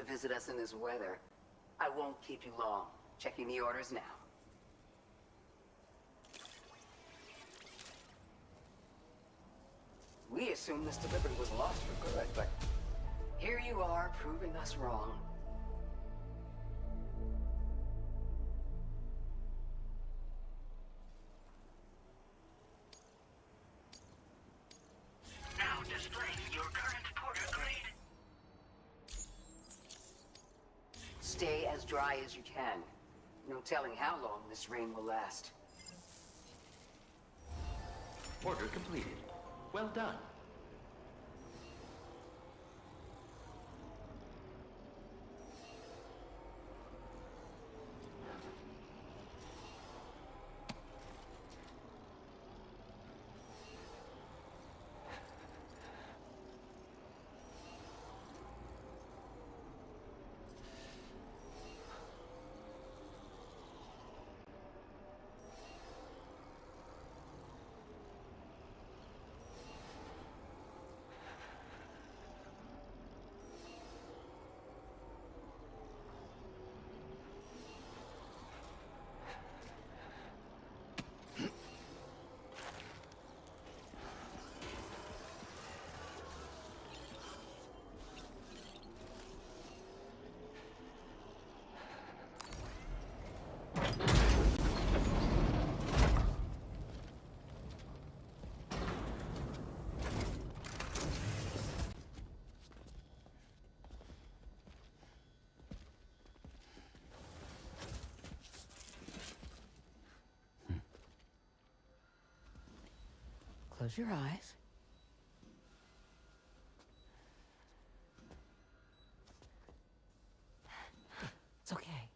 visit us in this weather. I won't keep you long. Checking the orders now. We assumed this delivery was lost for good, but here you are, proving us wrong. Now displaying your current porter grade. Stay as dry as you can. No telling how long this rain will last. Order completed. Well done. Close your eyes. It's okay.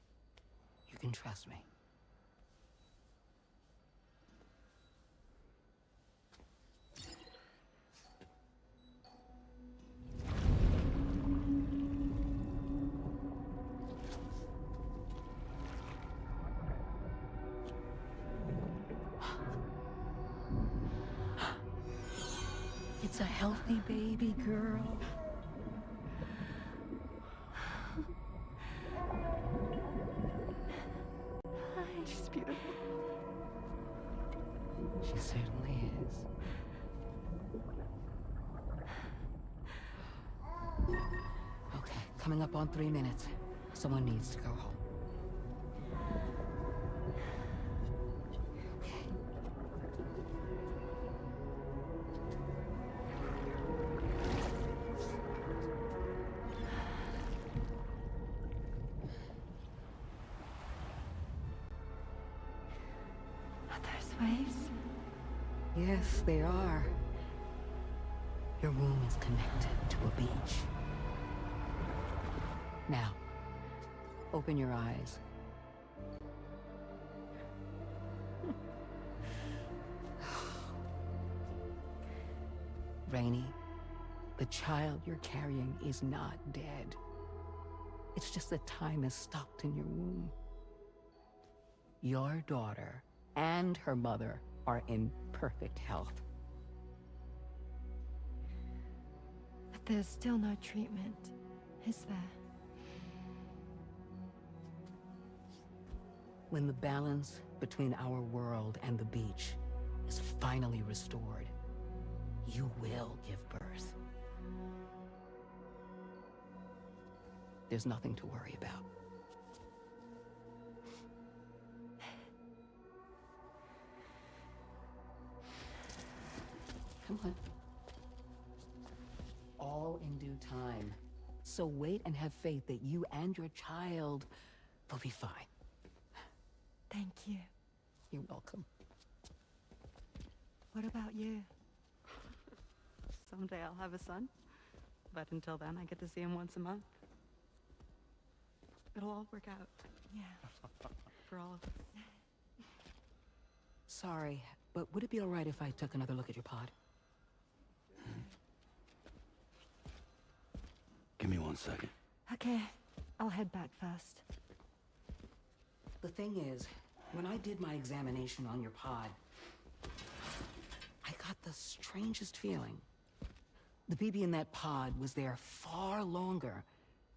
You can trust me. It's a healthy baby girl. She's beautiful. She certainly is. Okay, coming up on 3 minutes. Someone needs to go home. Waves? Yes, they are. Your womb is connected to a beach. Now, open your eyes. Rainy, the child you're carrying is not dead. It's just that time has stopped in your womb. Your daughter and her mother are in perfect health. But there's still no treatment, is there? When the balance between our world and the beach is finally restored, you will give birth. There's nothing to worry about. Come on. All in due time. So wait and have faith that you and your child will be fine. Thank you. You're welcome. What about you? Someday I'll have a son, but until then I get to see him once a month. It'll all work out. Yeah. For all of us. Sorry, but would it be all right if I took another look at your pod? Give me 1 second. Okay, I'll head back first. The thing is, when I did my examination on your pod, I got the strangest feeling. The BB in that pod was there far longer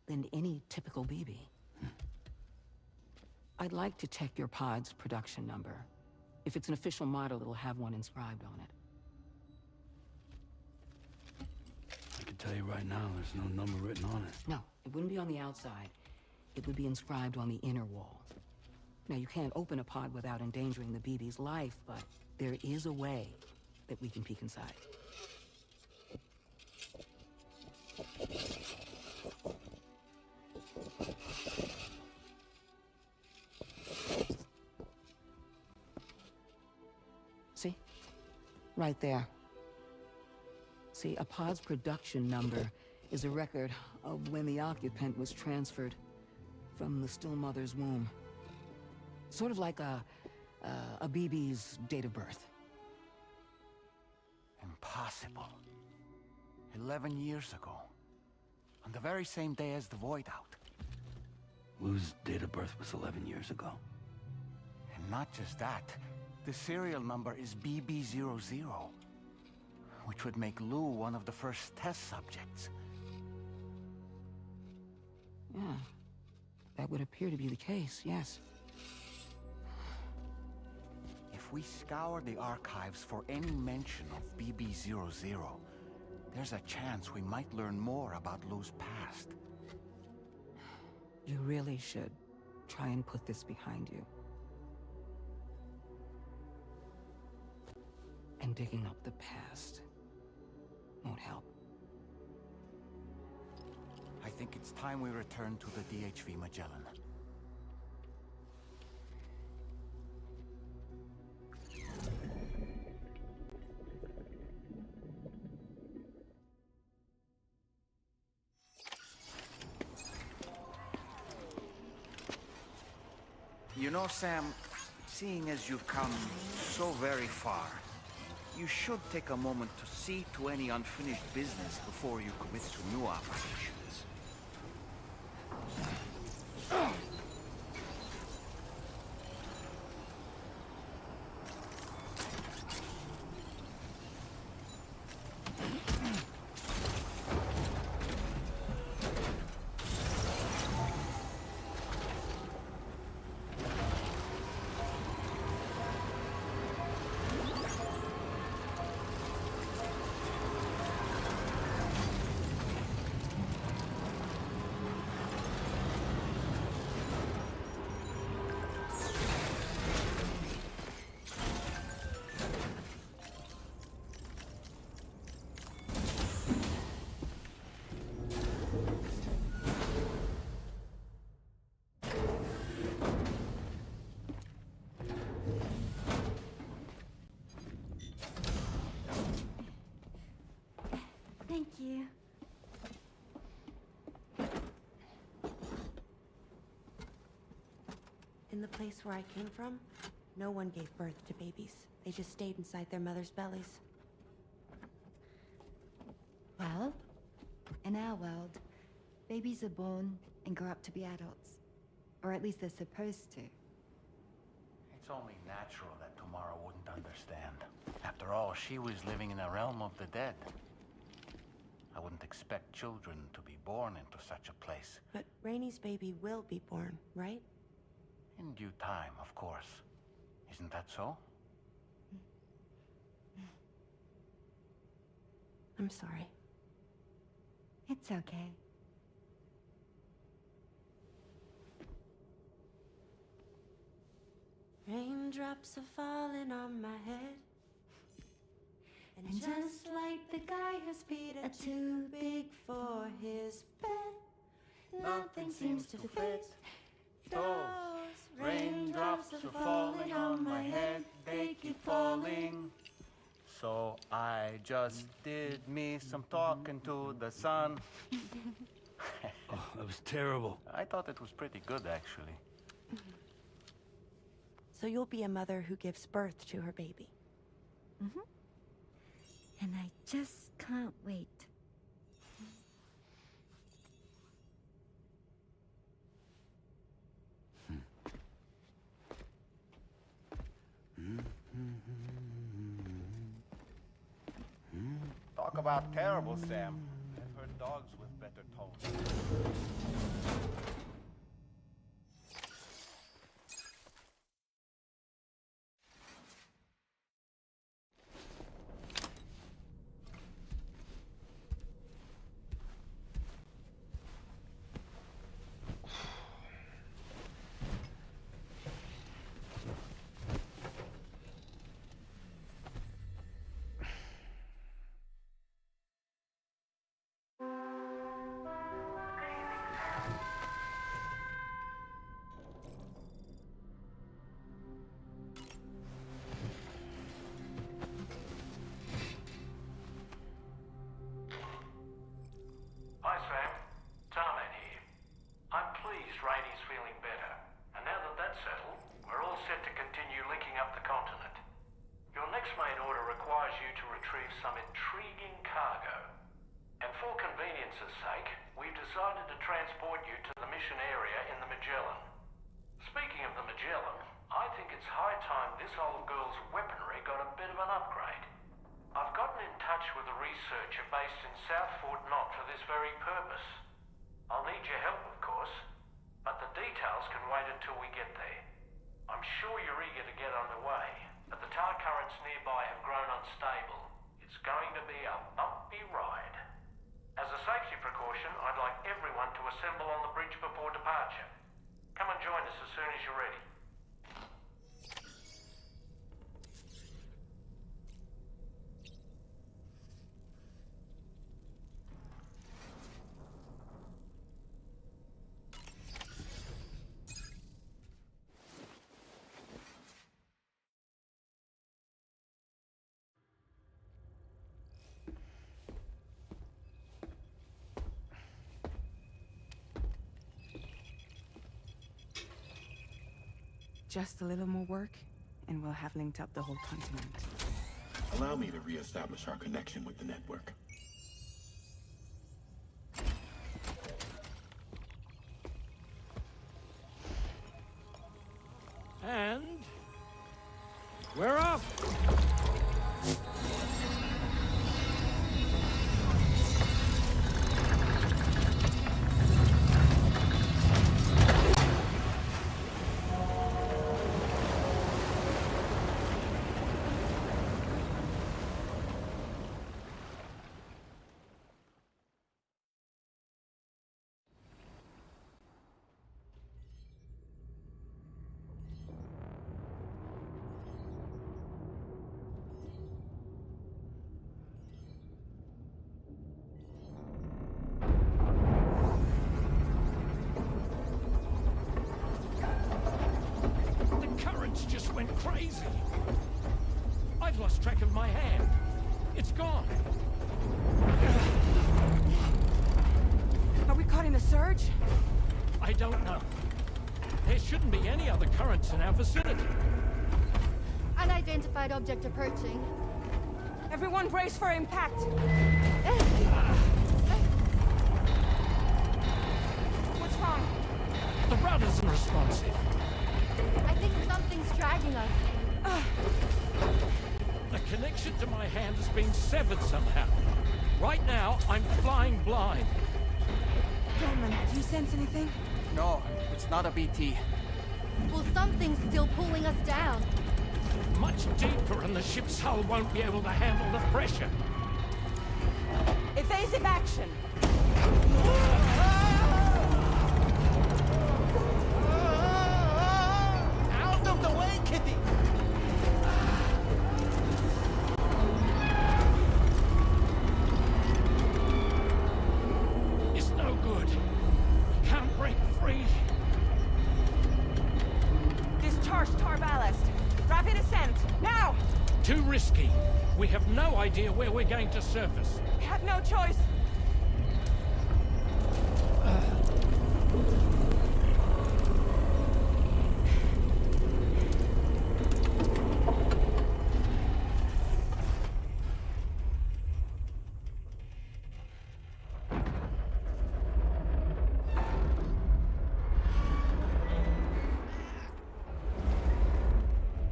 than any typical BB. I'd like to check your pod's production number. If it's an official model, it'll have one inscribed on it. I can tell you right now, there's no number written on it. No, it wouldn't be on the outside. It would be inscribed on the inner wall. Now, you can't open a pod without endangering the BB's life, but there is a way that we can peek inside. See? Right there. See, a pod's production number is a record of when the occupant was transferred from the still mother's womb. Sort of like a BB's date of birth. Impossible. 11 years ago. On the very same day as the Void Out. Lou's date of birth was 11 years ago. And not just that, the serial number is BB00, which would make Lou one of the first test subjects. Yeah, that would appear to be the case, yes. If we scour the archives for any mention of BB00, there's a chance we might learn more about Lou's past. You really should try and put this behind you. And digging up the past won't help. I think it's time we return to the DHV Magellan. You know, Sam, seeing as you've come so very far, you should take a moment to see to any unfinished business before you commit to new operations. Thank you. In the place where I came from, no one gave birth to babies. They just stayed inside their mother's bellies. Well, in our world, babies are born and grow up to be adults. Or at least they're supposed to. It's only natural that Tomorrow wouldn't understand. After all, she was living in a realm of the dead. I wouldn't expect children to be born into such a place. But Rainey's baby will be born, right? In due time, of course. Isn't that so? I'm sorry. It's okay. Raindrops are falling on my head. And just like the guy whose feet are too big for his bed, nothing seems to fit. Those raindrops are falling on my head, they keep falling. So I just did me some talking to the sun. Oh, that was terrible. I thought it was pretty good, actually. So you'll be a mother who gives birth to her baby. Mm-hmm. And I just can't wait. Talk about terrible, Sam. I've heard dogs with better hold. Hi Sam, Tarman here. I'm pleased Rainey's feeling better, and now that that's settled, we're all set to continue linking up the continent. Your next main order requires you to retrieve some intriguing cargo. And for convenience's sake, we've decided to transport you to the mission area in the Magellan. Speaking of the Magellan, I think it's high time this old girl's weaponry got a bit of an upgrade. I've gotten in touch with a researcher based in South Fort Knott for this very purpose. I'll need your help, of course, but the details can wait until we get there. I'm sure you're eager to get underway, but the tar currents nearby have grown unstable. It's going to be a bumpy ride. As a safety precaution, I'd like everyone to assemble on the bridge before departure. Come and join us as soon as you're ready. Just a little more work, and we'll have linked up the whole continent. Allow me to reestablish our connection with the network. And we're off! Just went crazy. I've lost track of my hand. It's gone. Are we caught in a surge? I don't know. There shouldn't be any other currents in our vicinity. Unidentified object approaching. Everyone brace for impact. What's wrong? The rudder's unresponsive. I think something's dragging us. The connection to my hand has been severed somehow. Right now, I'm flying blind. Dorman, do you sense anything? No, it's not a BT. Well, something's still pulling us down. Much deeper and the ship's hull won't be able to handle the pressure. Evasive action! Out of the way, Kitty! It's no good. Can't break free. Discharge tar ballast. Rapid ascent, now! Too risky. We have no idea where we're going to surface. We have no choice.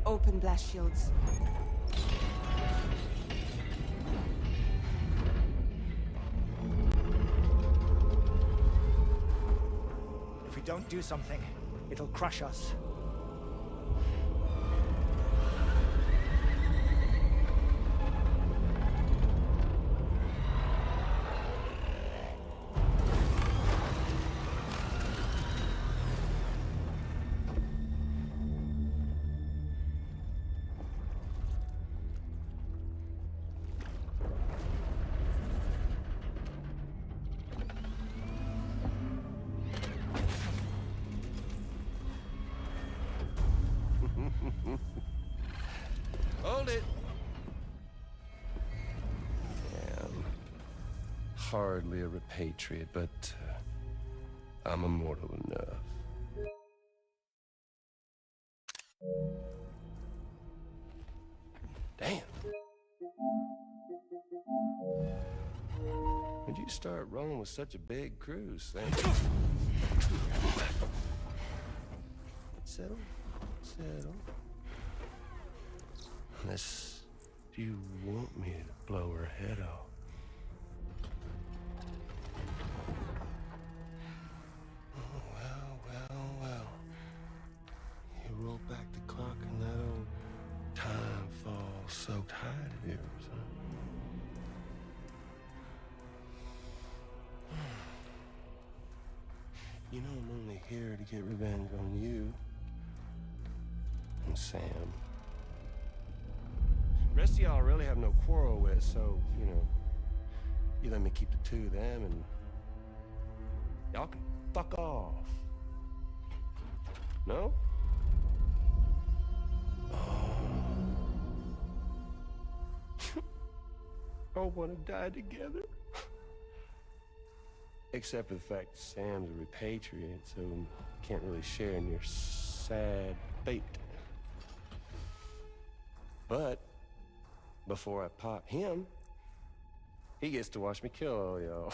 Open blast shields. don't do something, it'll crush us. Hold it. I'm hardly a repatriate, but I'm immortal enough. Damn. When'd you start rolling with such a big crew, Sam? Settle. Settle. Unless you want me to blow her head off. Oh, well. You roll back the clock and that old time fall soaked hide of yours, huh? You know I'm only here to get revenge on you and Sam. Rest of y'all really have no quarrel with, so, you know, you let me keep the two of them and y'all can fuck off. No? All want to die together. Except for the fact that Sam's a repatriate, so can't really share in your sad fate. But before I pop him, he gets to watch me kill all y'all.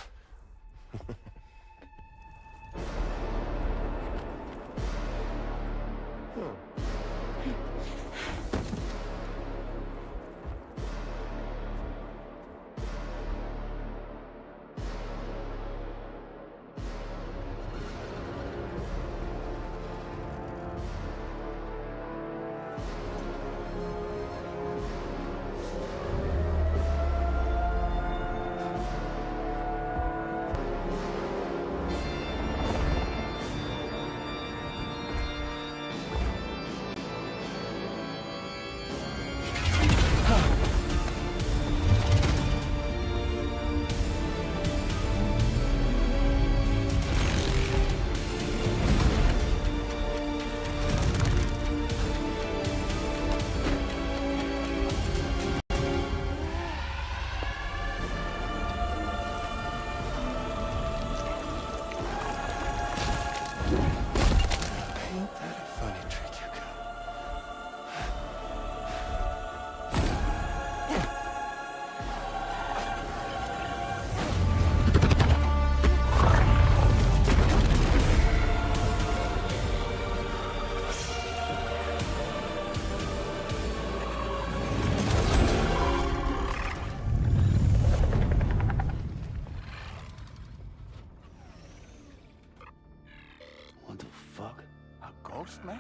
Mech?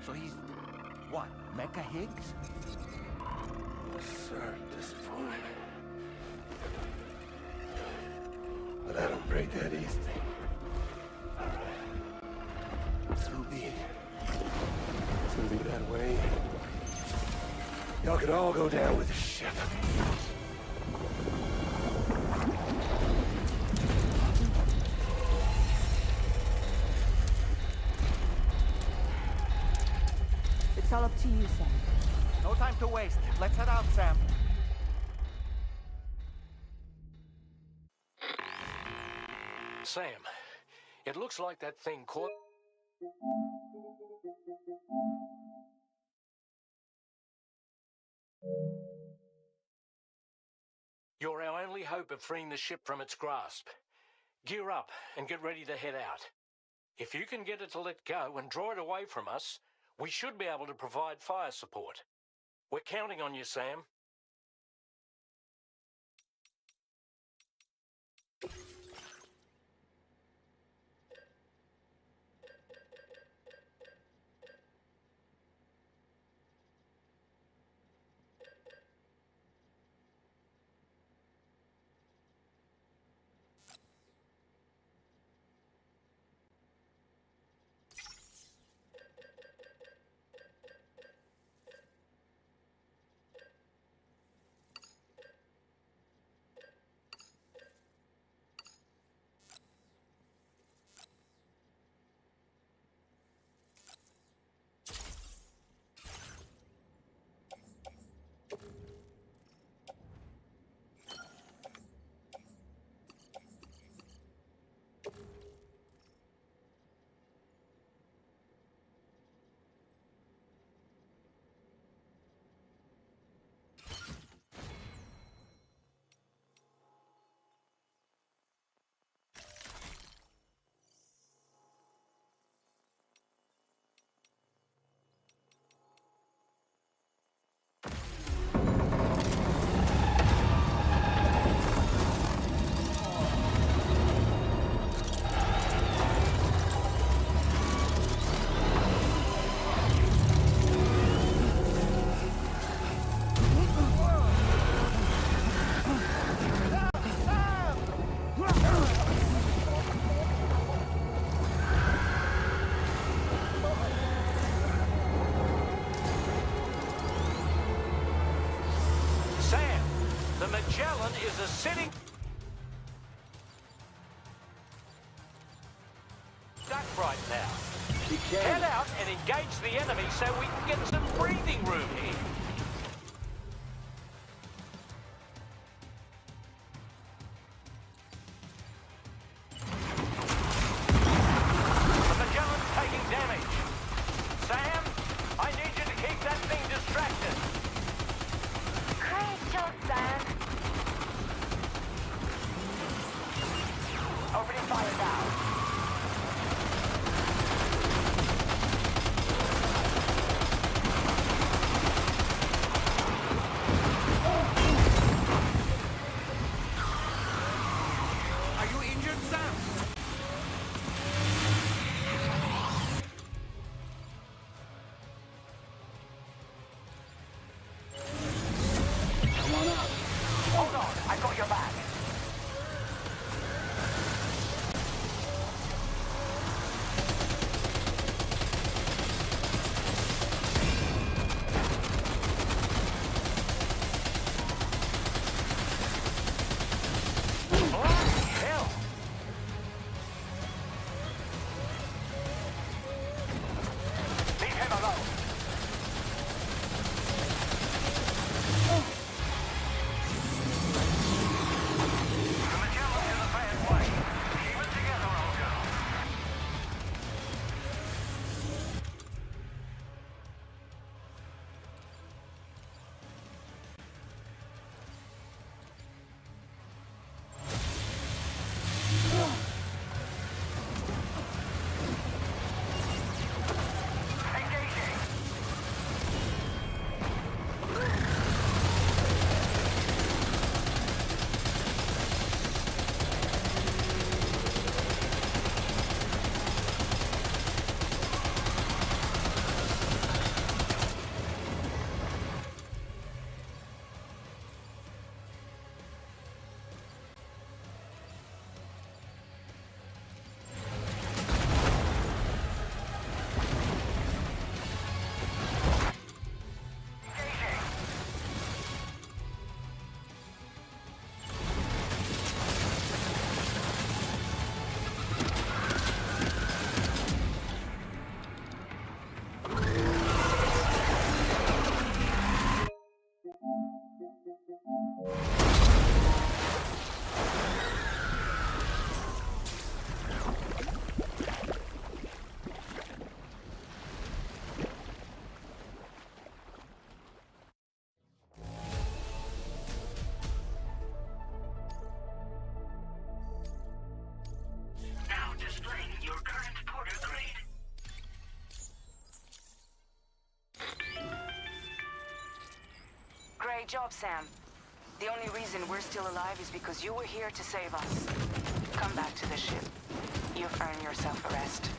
So he's, what, Mecha Higgs? Sorry, disappointed. But I don't break that easy. It's gonna be that way. Y'all could all go down with the ship. It's all up to you, Sam. No time to waste. Let's head out, Sam. Sam, it looks like that thing caught... You're our only hope of freeing the ship from its grasp. Gear up and get ready to head out. If you can get it to let go and draw it away from us, we should be able to provide fire support. We're counting on you, Sam. The Magellan is a sitting duck right now. Head out and engage the enemy so we can get some breathing room here. The Magellan's taking damage. Sam, I need you to keep that thing distracted. Great job, Sam. Opening fire now. Great job, Sam. The only reason we're still alive is because you were here to save us. Come back to the ship. You've earned yourself a rest.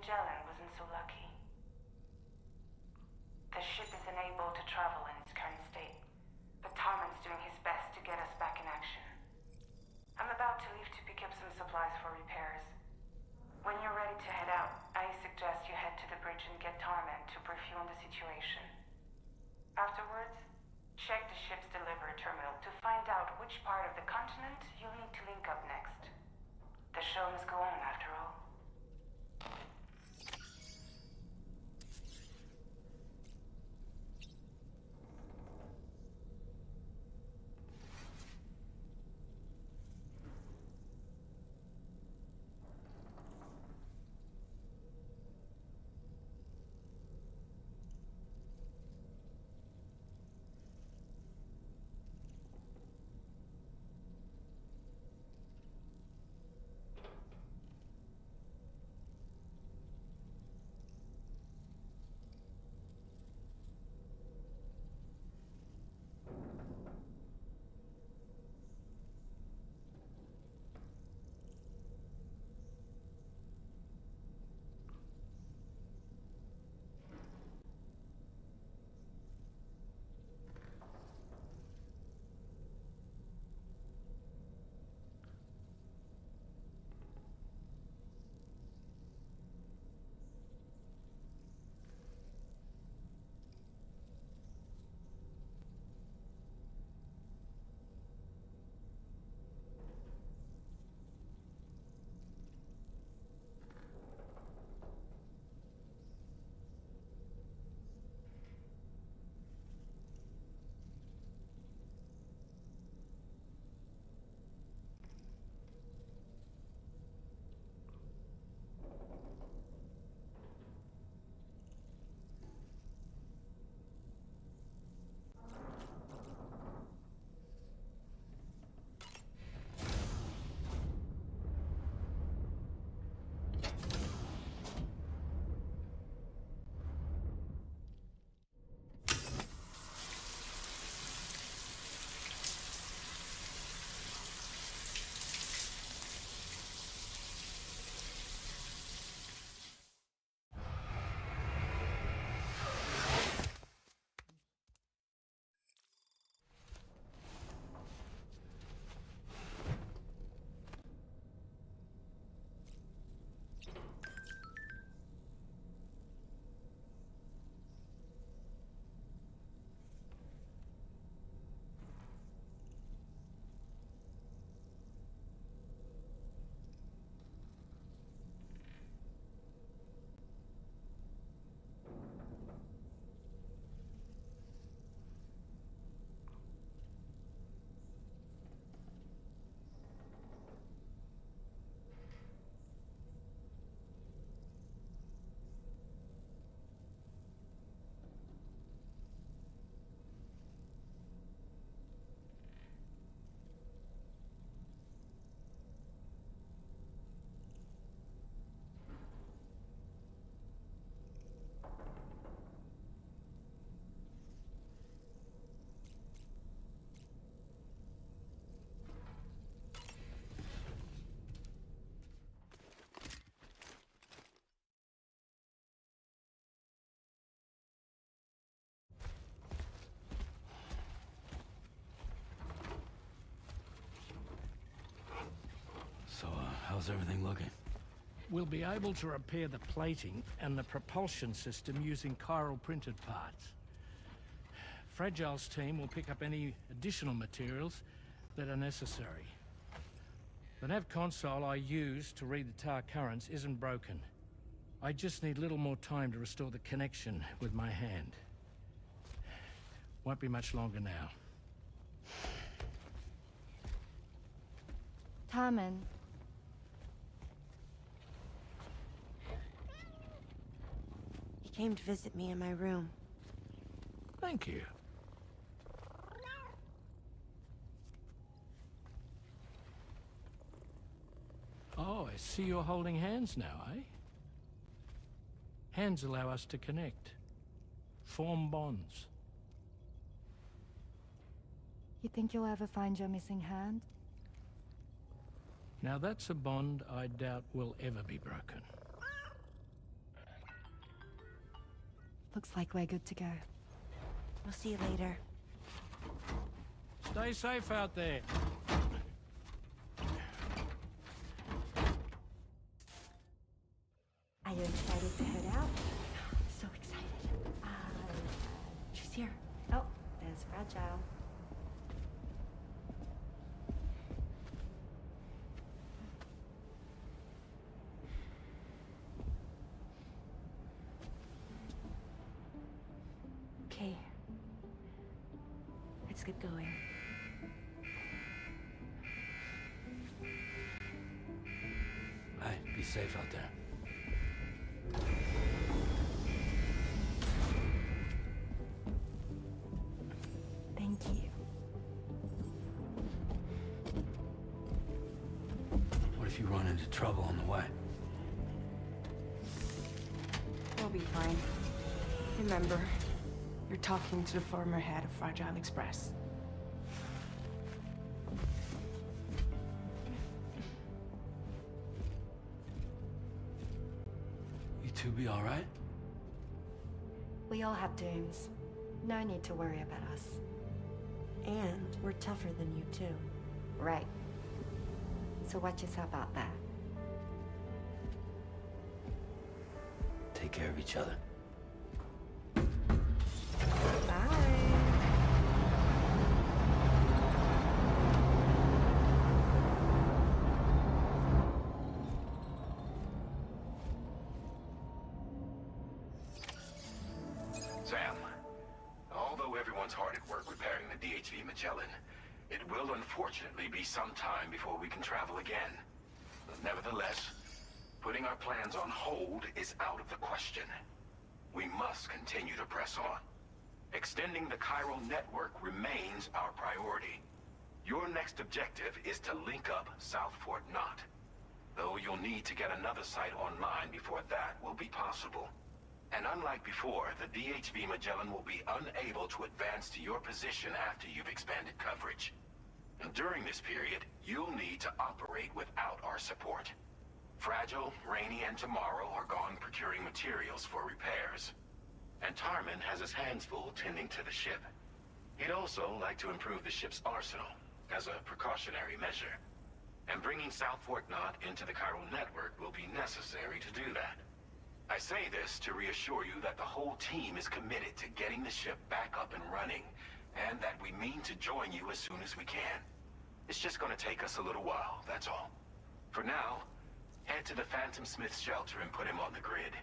Magellan wasn't so lucky. The ship is unable to travel in its current state, but Tarman's doing his best to get us back in action. I'm about to leave to pick up some supplies for repairs. When you're ready to head out, I suggest you head to the bridge and get Tarman to brief you on the situation. Afterwards, check the ship's delivery terminal to find out which part of the continent you'll need to link up next. The show must go on, after all. we'll be able to repair the plating and the propulsion system using chiral printed parts. Fragile's team will pick up any additional materials that are necessary. The nav console I use to read the tower currents isn't broken. I just need a little more time to restore the connection with my hand. Won't be much longer now. Tarman. He came to visit me in my room. Thank you. Oh, I see you're holding hands now, eh? Hands allow us to connect, form bonds. You think you'll ever find your missing hand? Now that's a bond I doubt will ever be broken. Looks like we're good to go. We'll see you later. Stay safe out there. Are you excited to head out? So excited. She's here. Oh, there's Fragile. Okay. Let's get going. Hey, be safe out there. Thank you. What if you run into trouble on the way? We'll be fine. Remember, you're talking to the former head of Fragile Express. You two be all right? We all have dooms. No need to worry about us. And we're tougher than you too. Right. So watch yourself out there. Take care of each other. Sam, although everyone's hard at work repairing the DHV Magellan, it will unfortunately be some time before we can travel again. Nevertheless, putting our plans on hold is out of the question. We must continue to press on. Extending the chiral network remains our priority. Your next objective is to link up South Fort Knot. Though you'll need to get another site online before that will be possible. And unlike before, the DHV Magellan will be unable to advance to your position after you've expanded coverage. And during this period, you'll need to operate without our support. Fragile, Rainy, and Tomorrow are gone procuring materials for repairs. And Tarman has his hands full tending to the ship. He'd also like to improve the ship's arsenal, as a precautionary measure. And bringing South Fort Knot into the chiral network will be necessary to do that. I say this to reassure you that the whole team is committed to getting the ship back up and running, and that we mean to join you as soon as we can. It's just gonna take us a little while, that's all. For now, head to the Phantom Smith shelter and put him on the grid.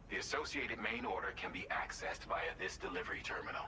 The associated main order can be accessed via this delivery terminal.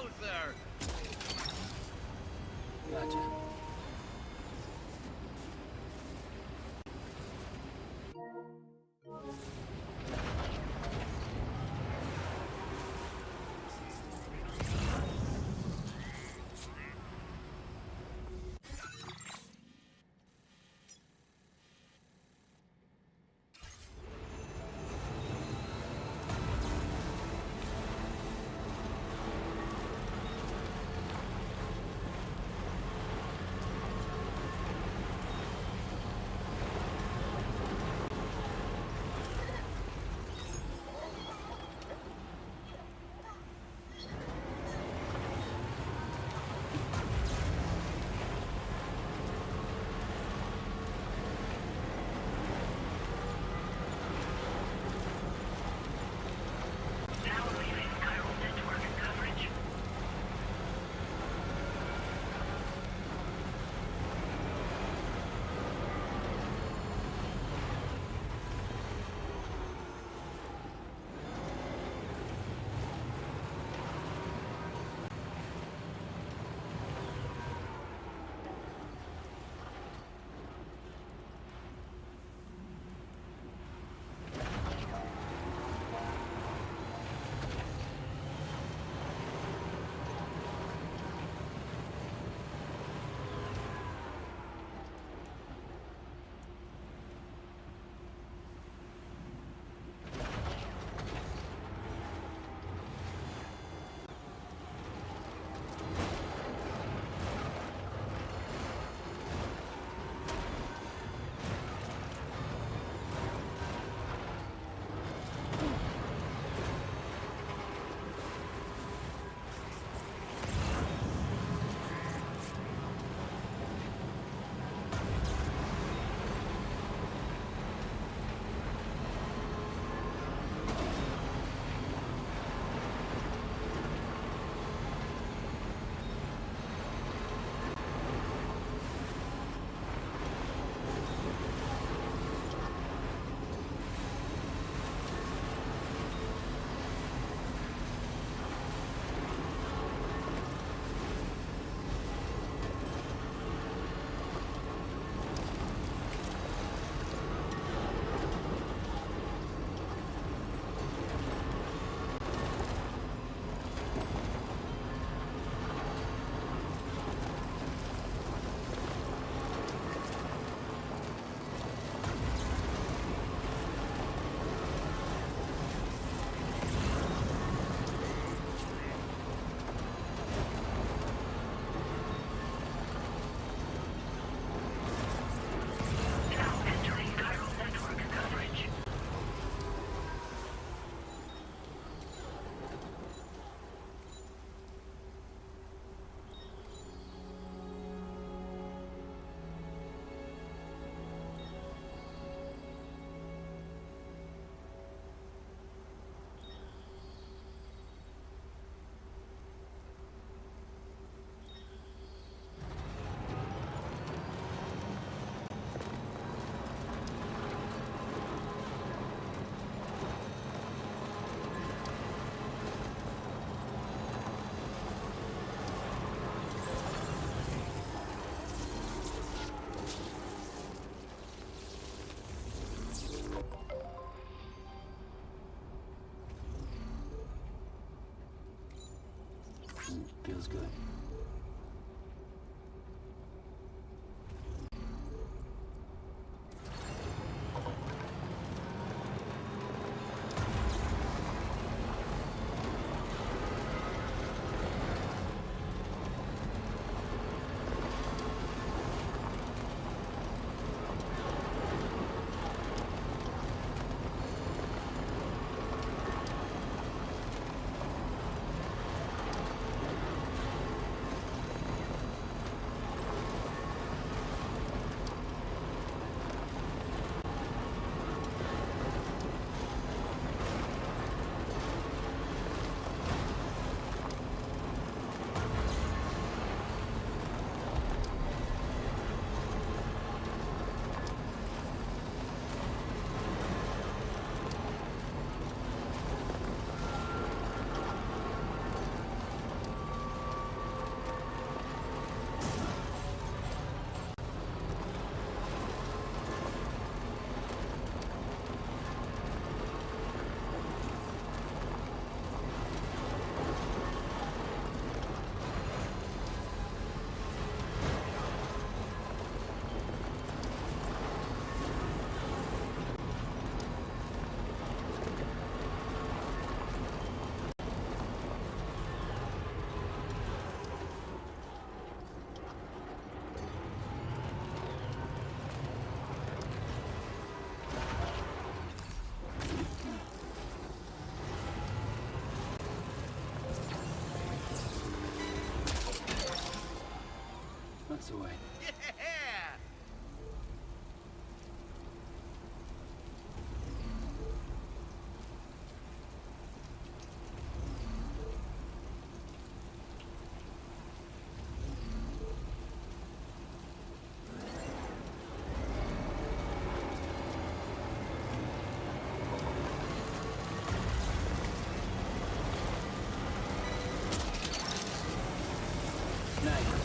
closer! Gotcha. toy. Yeah! Nice.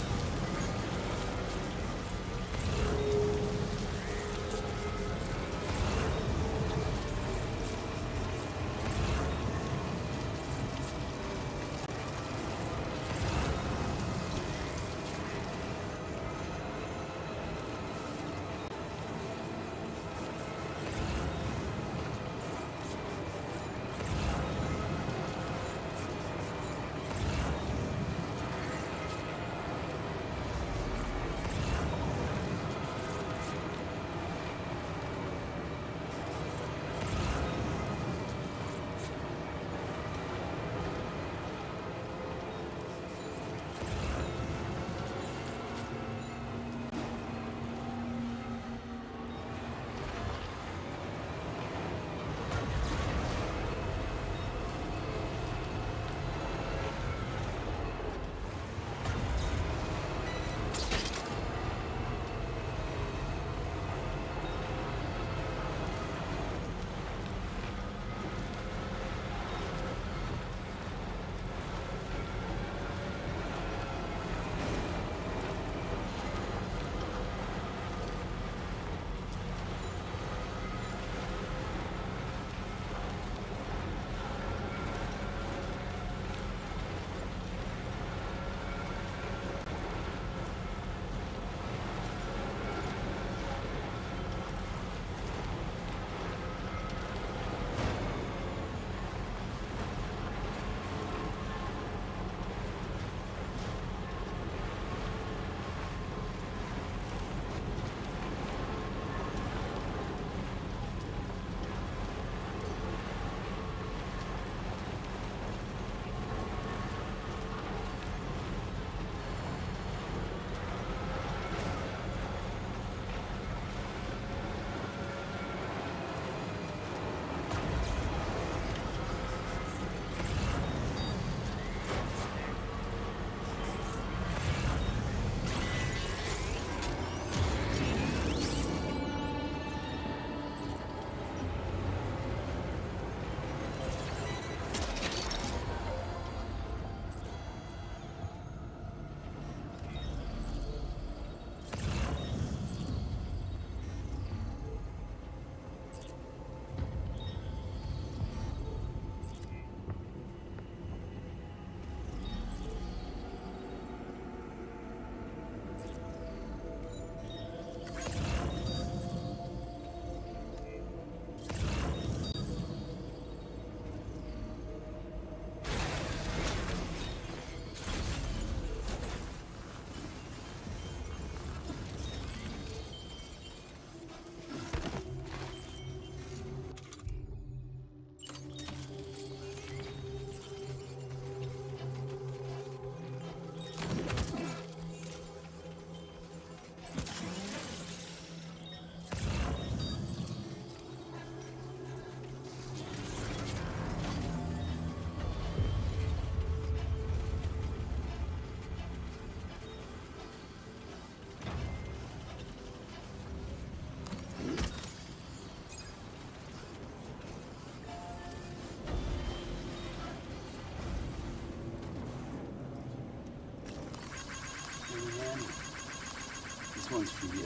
This one's for you.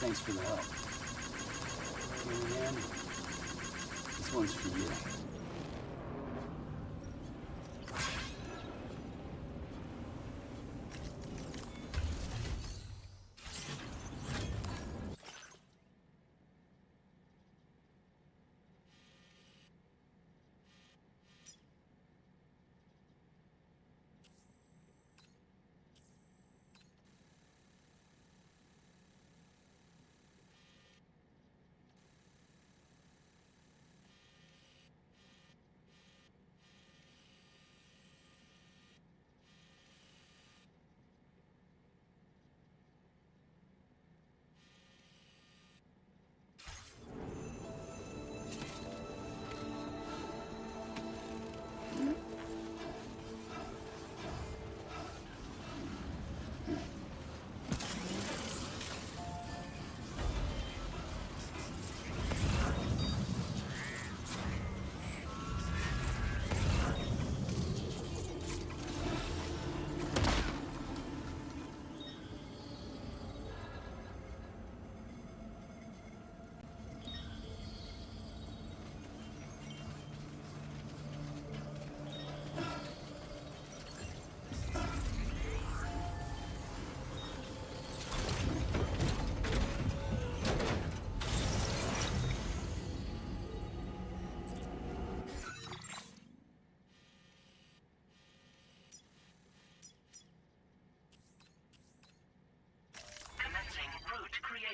Thanks for the help. Marianne, this one's for you.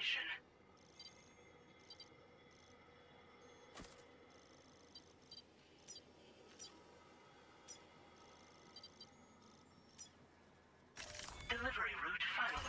station. Delivery route final.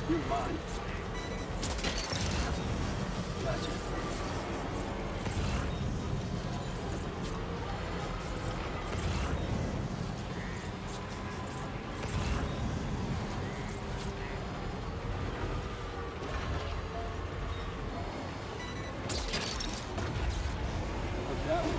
You're mine. Gotcha. What's that one?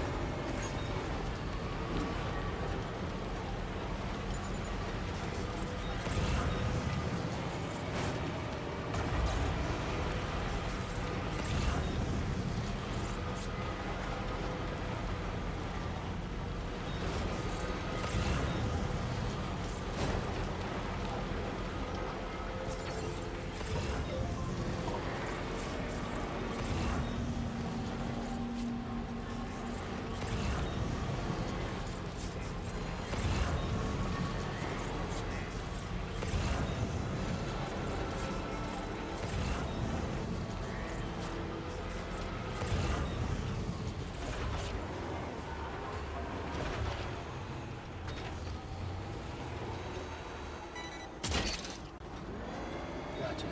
Gotcha.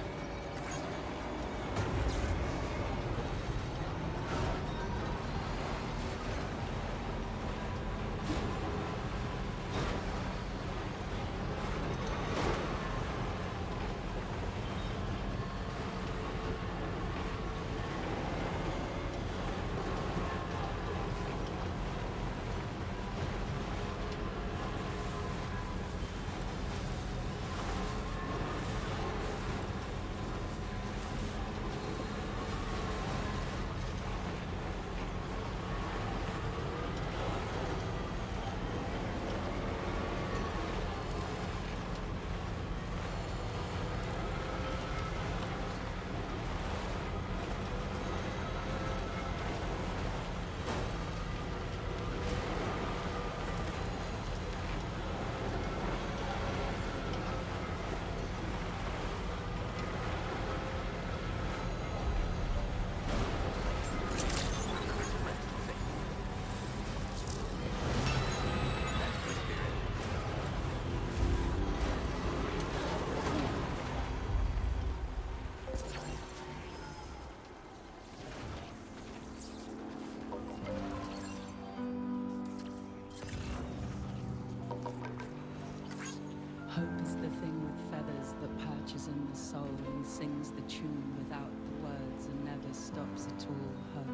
Hope is the thing with feathers that perches in the soul and sings the tune without the words and never stops at all. Hope.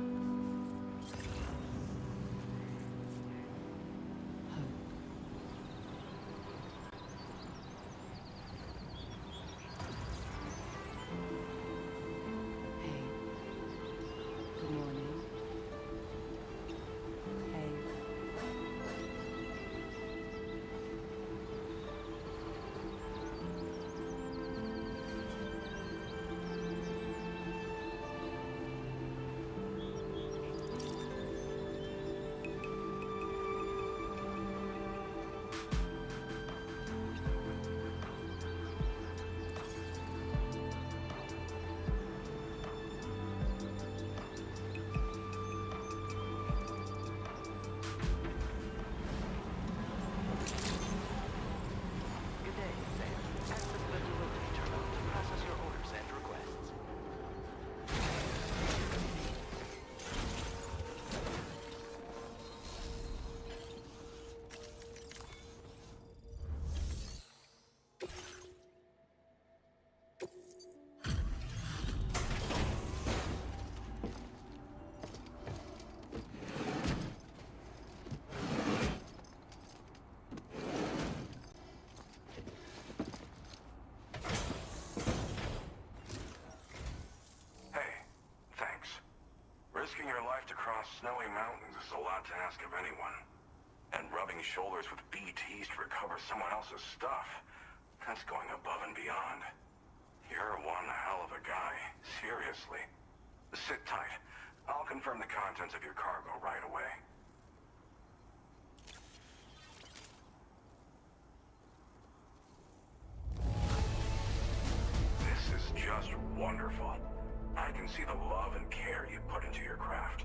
Hope. across snowy mountains is a lot to ask of anyone. And rubbing shoulders with BTs to recover someone else's stuff, that's going above and beyond. You're one hell of a guy, seriously. Sit tight. I'll confirm the contents of your cargo right away. This is just wonderful. I can see the love and care you put into your craft.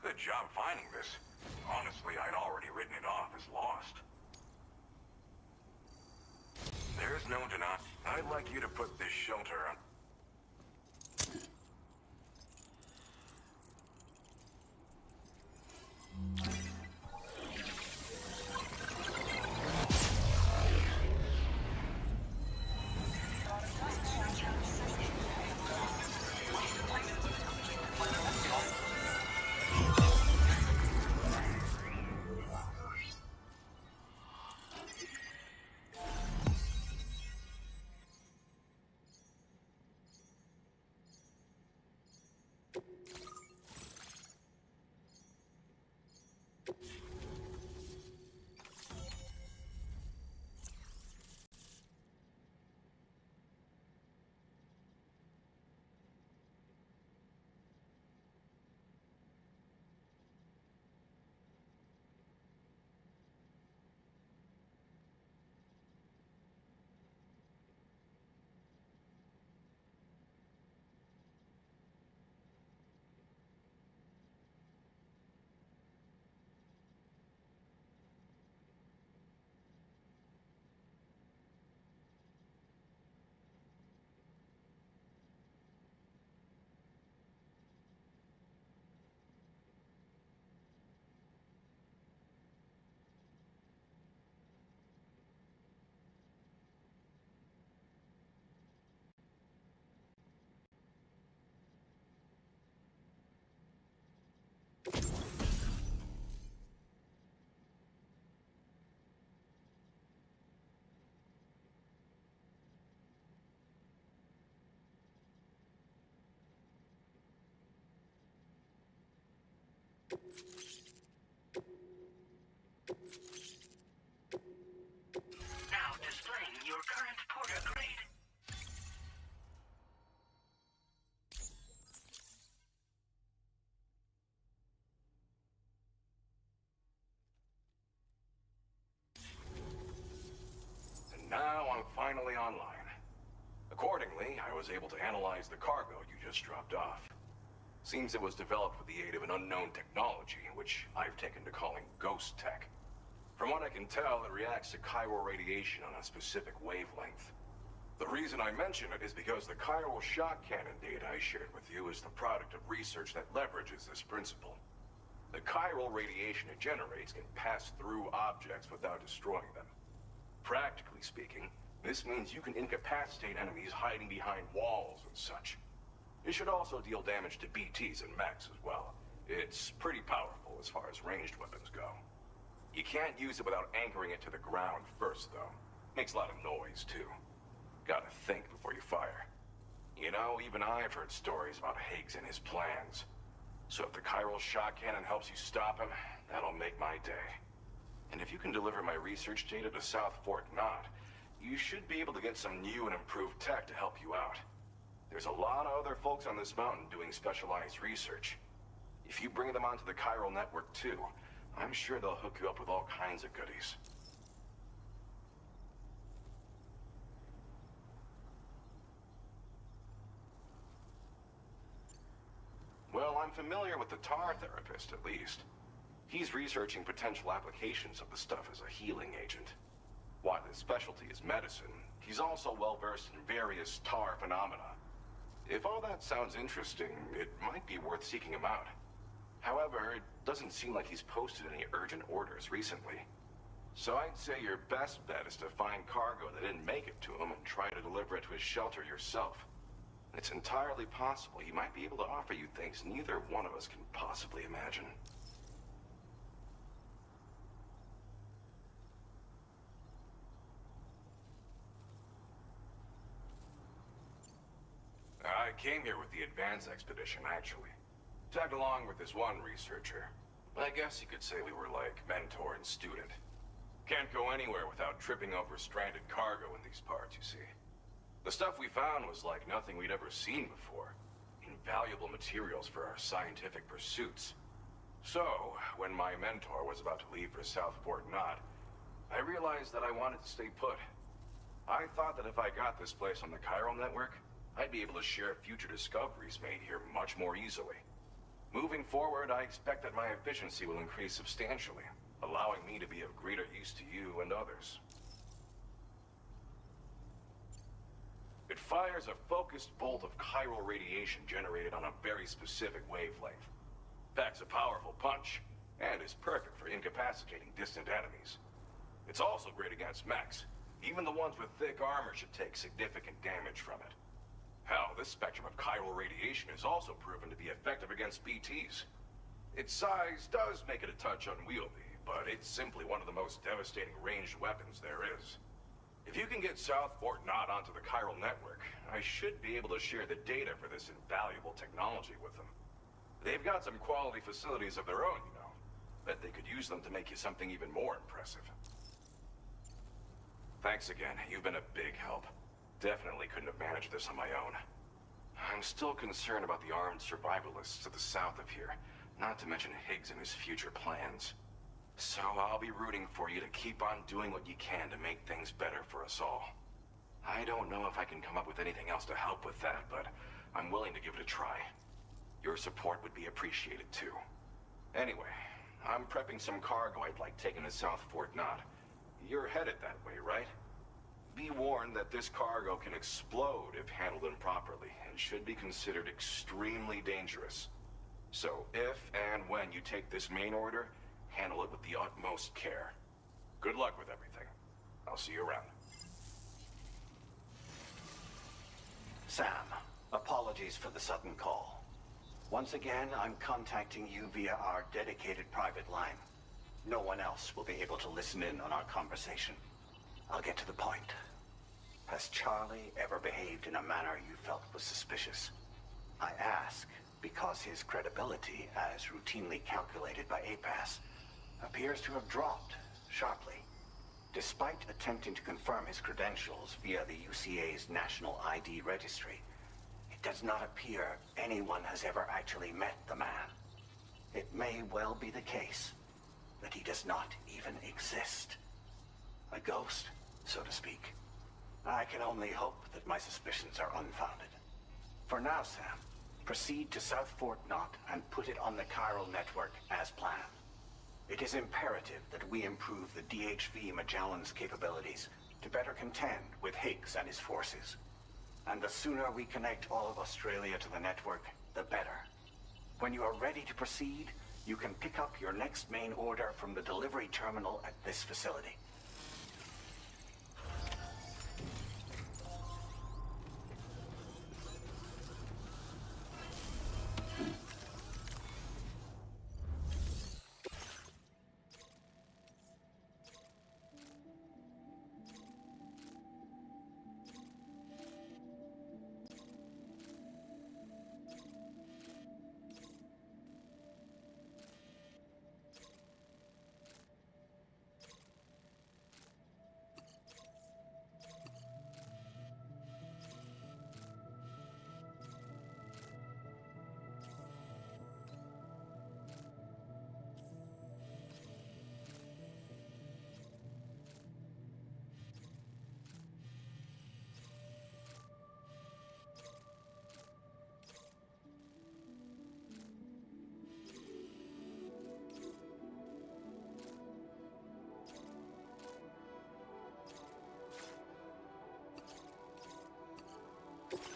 Good job finding this. Honestly, I'd already written it off as lost. There's no denying. I'd like you to put this shelter on. Now displaying your current porter grade. And now I'm finally online. Accordingly, I was able to analyze the cargo you just dropped off. Seems it was developed with the aid of an unknown technology, which I've taken to calling ghost tech. From what I can tell, it reacts to chiral radiation on a specific wavelength. The reason I mention it is because the chiral shock cannon data I shared with you is the product of research that leverages this principle. The chiral radiation it generates can pass through objects without destroying them. Practically speaking, this means you can incapacitate enemies hiding behind walls and such. It should also deal damage to BTs and mechs as well. It's pretty powerful as far as ranged weapons go. You can't use it without anchoring it to the ground first, though. Makes a lot of noise, too. Gotta think before you fire. You know, even I've heard stories about Higgs and his plans. So if the chiral shock cannon helps you stop him, that'll make my day. And if you can deliver my research data to South Fort Knott, you should be able to get some new and improved tech to help you out. There's a lot of other folks on this mountain doing specialized research. If you bring them onto the chiral network too, I'm sure they'll hook you up with all kinds of goodies. Well, I'm familiar with the tar therapist, at least. He's researching potential applications of the stuff as a healing agent. While his specialty is medicine, he's also well-versed in various tar phenomena. If all that sounds interesting, it might be worth seeking him out. However, it doesn't seem like he's posted any urgent orders recently. So I'd say your best bet is to find cargo that didn't make it to him and try to deliver it to his shelter yourself. It's entirely possible he might be able to offer you things neither one of us can possibly imagine. came here with the advance expedition, actually. Tagged along with this one researcher. I guess you could say we were like mentor and student. Can't go anywhere without tripping over stranded cargo in these parts, you see. The stuff we found was like nothing we'd ever seen before. Invaluable materials for our scientific pursuits. So, when my mentor was about to leave for Southport Knot, I realized that I wanted to stay put. I thought that if I got this place on the chiral network, I'd be able to share future discoveries made here much more easily. Moving forward, I expect that my efficiency will increase substantially, allowing me to be of greater use to you and others. It fires a focused bolt of chiral radiation generated on a very specific wavelength. Packs a powerful punch, and is perfect for incapacitating distant enemies. It's also great against mechs. Even the ones with thick armor should take significant damage from it. Hell, this spectrum of chiral radiation is also proven to be effective against BTs. Its size does make it a touch unwieldy, but it's simply one of the most devastating ranged weapons there is. If you can get Southport Knot onto the chiral network, I should be able to share the data for this invaluable technology with them. They've got some quality facilities of their own, you know. Bet they could use them to make you something even more impressive. Thanks again. You've been a big help. Definitely couldn't have managed this on my own. I'm still concerned about the armed survivalists to the south of here, not to mention Higgs and his future plans. So I'll be rooting for you to keep on doing what you can to make things better for us all. I don't know if I can come up with anything else to help with that, but I'm willing to give it a try. Your support would be appreciated too. Anyway, I'm prepping some cargo I'd like taken to Southport Knot. You're headed that way, right? Be warned that this cargo can explode if handled improperly, and should be considered extremely dangerous. So if and when you take this main order, handle it with the utmost care. Good luck with everything. I'll see you around. Sam, apologies for the sudden call. Once again, I'm contacting you via our dedicated private line. No one else will be able to listen in on our conversation. I'll get to the point. Has Charlie ever behaved in a manner you felt was suspicious? I ask because his credibility, as routinely calculated by APAS, appears to have dropped sharply. Despite attempting to confirm his credentials via the UCA's National ID Registry, it does not appear anyone has ever actually met the man. It may well be the case that he does not even exist. A ghost, so to speak. I can only hope that my suspicions are unfounded. For now, Sam, proceed to Southport Knot and put it on the chiral network as planned. It is imperative that we improve the DHV Magellan's capabilities to better contend with Higgs and his forces. And the sooner we connect all of Australia to the network, the better. When you are ready to proceed, you can pick up your next main order from the delivery terminal at this facility.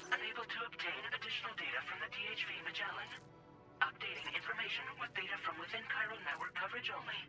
Unable to obtain additional data from the DHV Magellan. Updating information with data from within chiral network coverage only.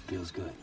Feels good.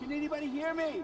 Can anybody hear me?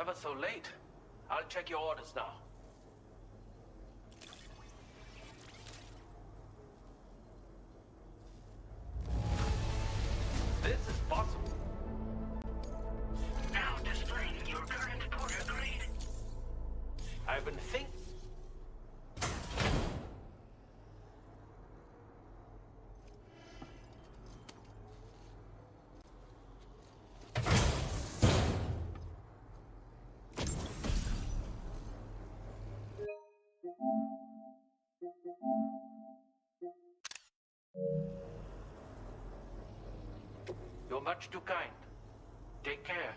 ever so late. I'll check your orders now. This is possible. Now displaying your current porter grade. I've been thinking. You're much too kind. Take care.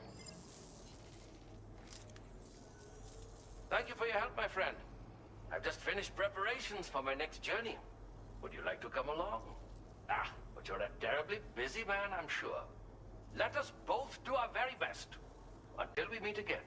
Thank you for your help, my friend. I've just finished preparations for my next journey. Would you like to come along? Ah, but you're a terribly busy man, I'm sure. Let us both do our very best. Until we meet again.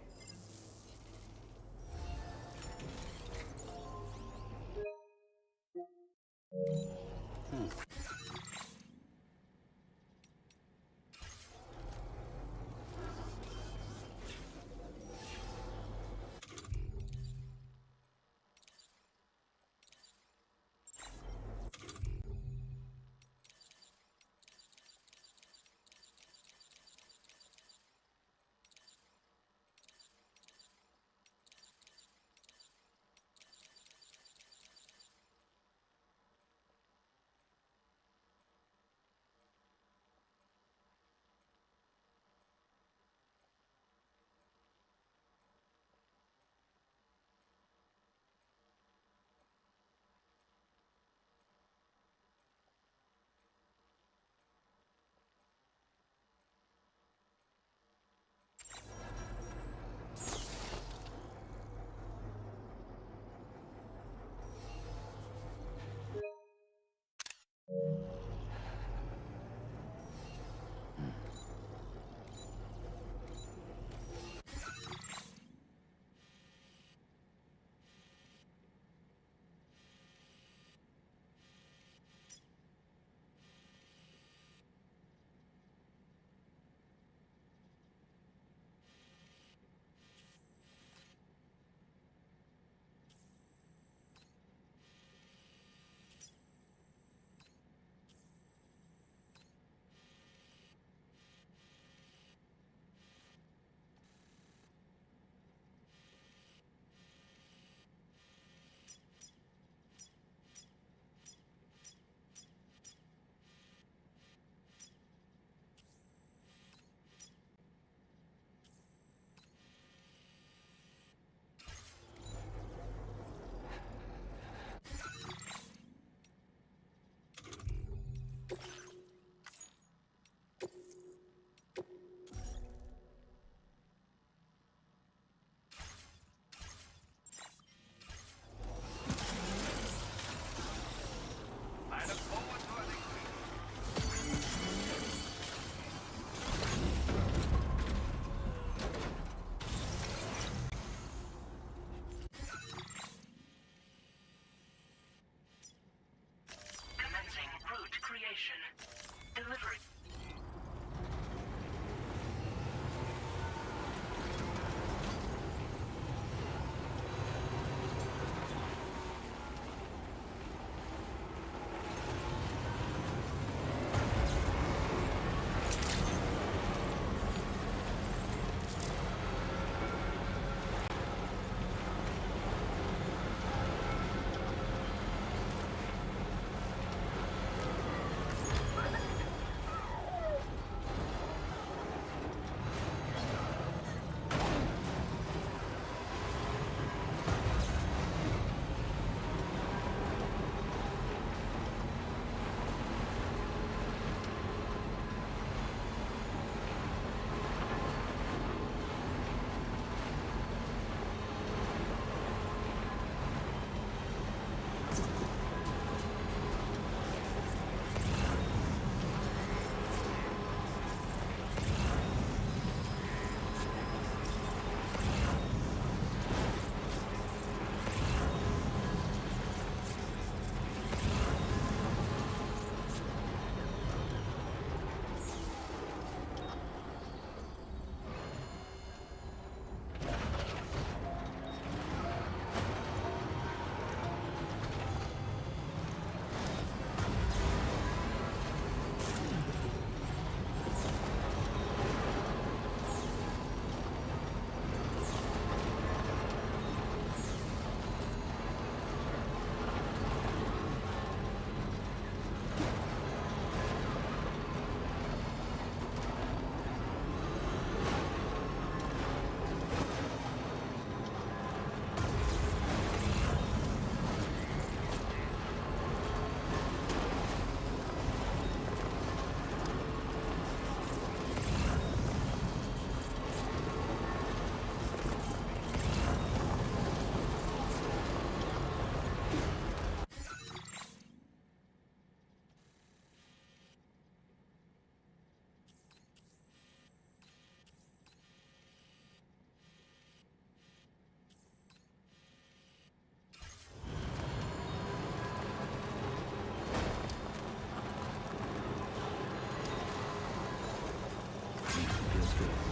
Understood.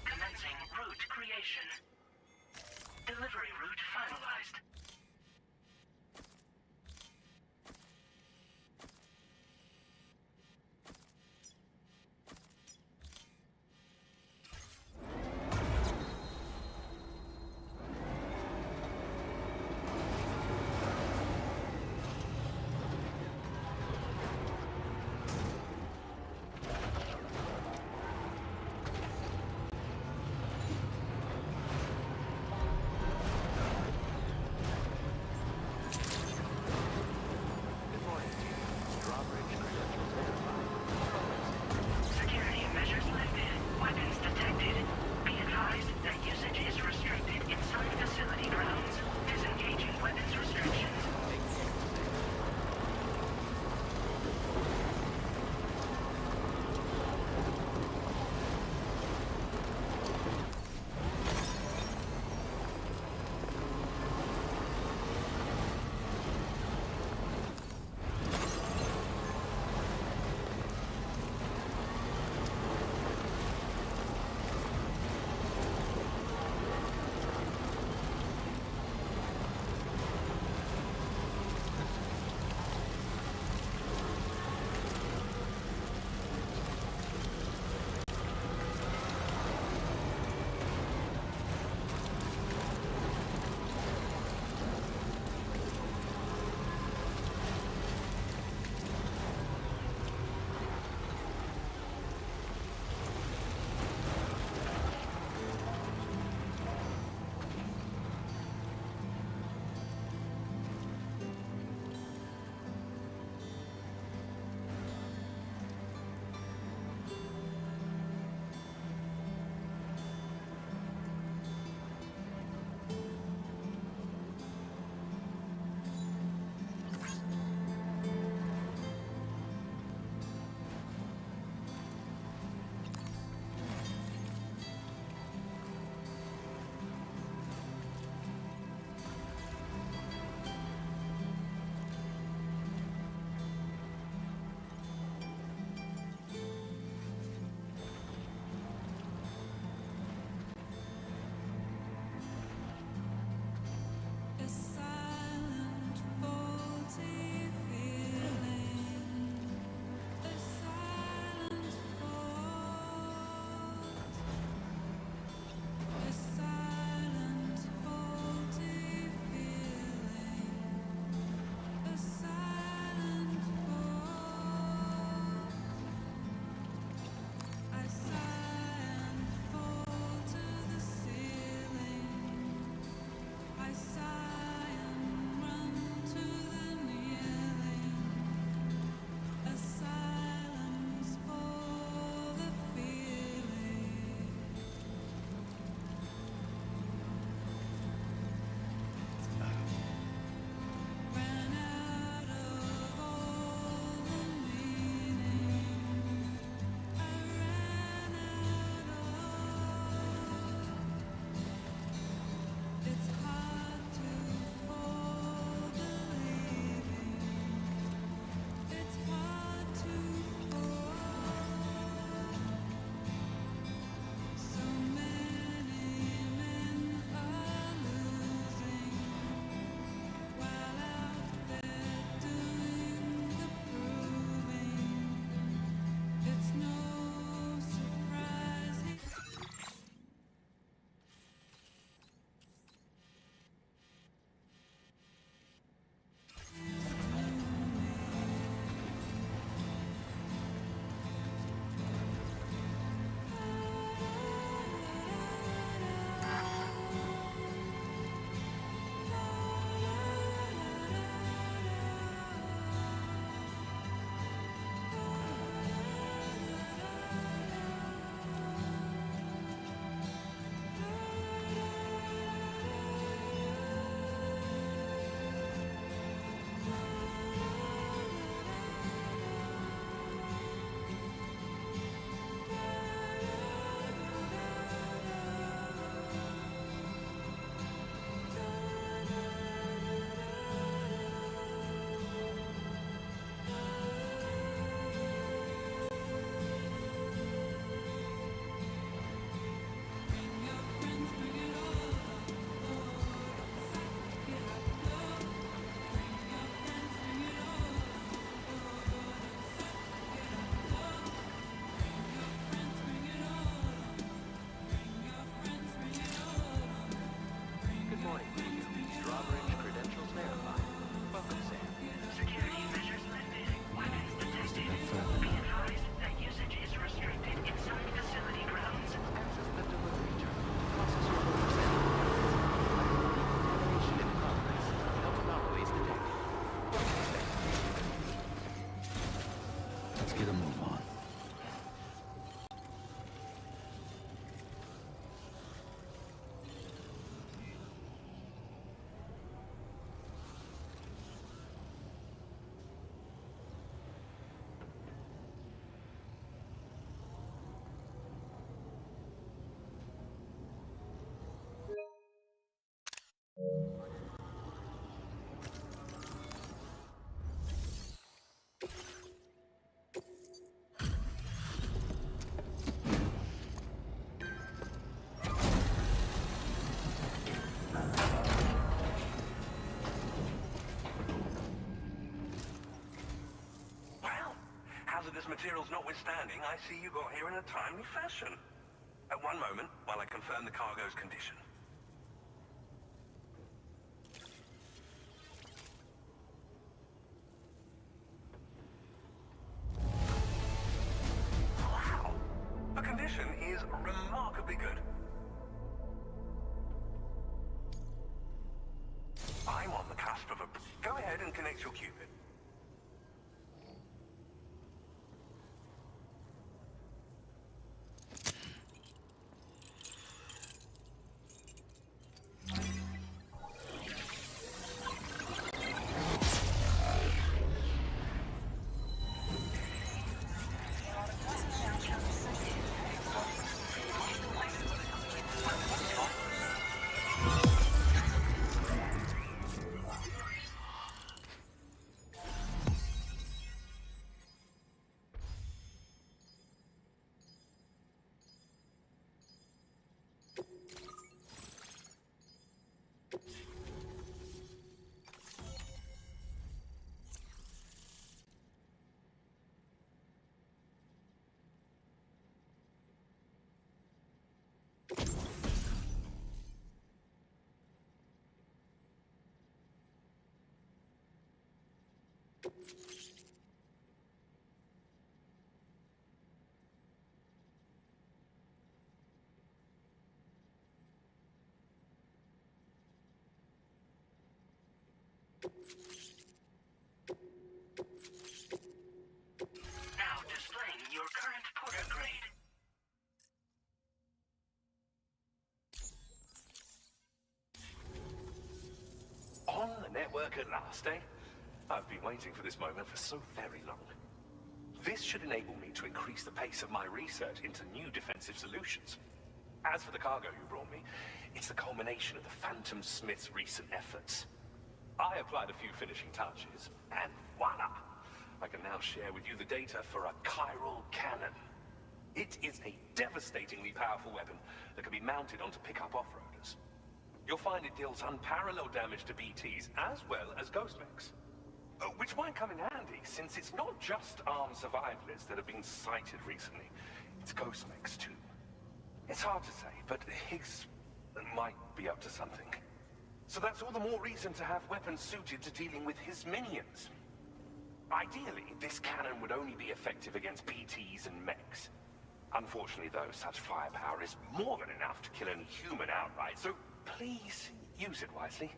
Commencing route creation. Delivery route finalized. morning, Hideo. Drawbridge credentials verified. Welcome, Sam. Security measures lifted. Weapons detected. Be advised that usage is restricted inside facility grounds. Access the delivery terminal. Processor overset. Operation in progress. No anomalies detected. Let's get a move on. Well, hazardous materials notwithstanding, I see you got here in a timely fashion. At one moment, while I confirm the cargo's condition. Wow! The condition is remarkably good. I'm on the cusp of a... Go ahead and connect your Cupid. Now displaying your current Porter grade. On the network at last, eh? I've been waiting for this moment for so very long. This should enable me to increase the pace of my research into new defensive solutions. As for the cargo you brought me, it's the culmination of the Phantom Smith's recent efforts. I applied a few finishing touches, and voila! I can now share with you the data for a chiral cannon. It is a devastatingly powerful weapon that can be mounted onto pickup off-roaders. You'll find it deals unparalleled damage to BTs as well as ghost mechs. Which might come in handy, since it's not just armed survivalists that have been sighted recently. It's ghost mechs too. It's hard to say, but Higgs might be up to something. So that's all the more reason to have weapons suited to dealing with his minions. Ideally, this cannon would only be effective against BTs and mechs. Unfortunately, though, such firepower is more than enough to kill any human outright, so please use it wisely.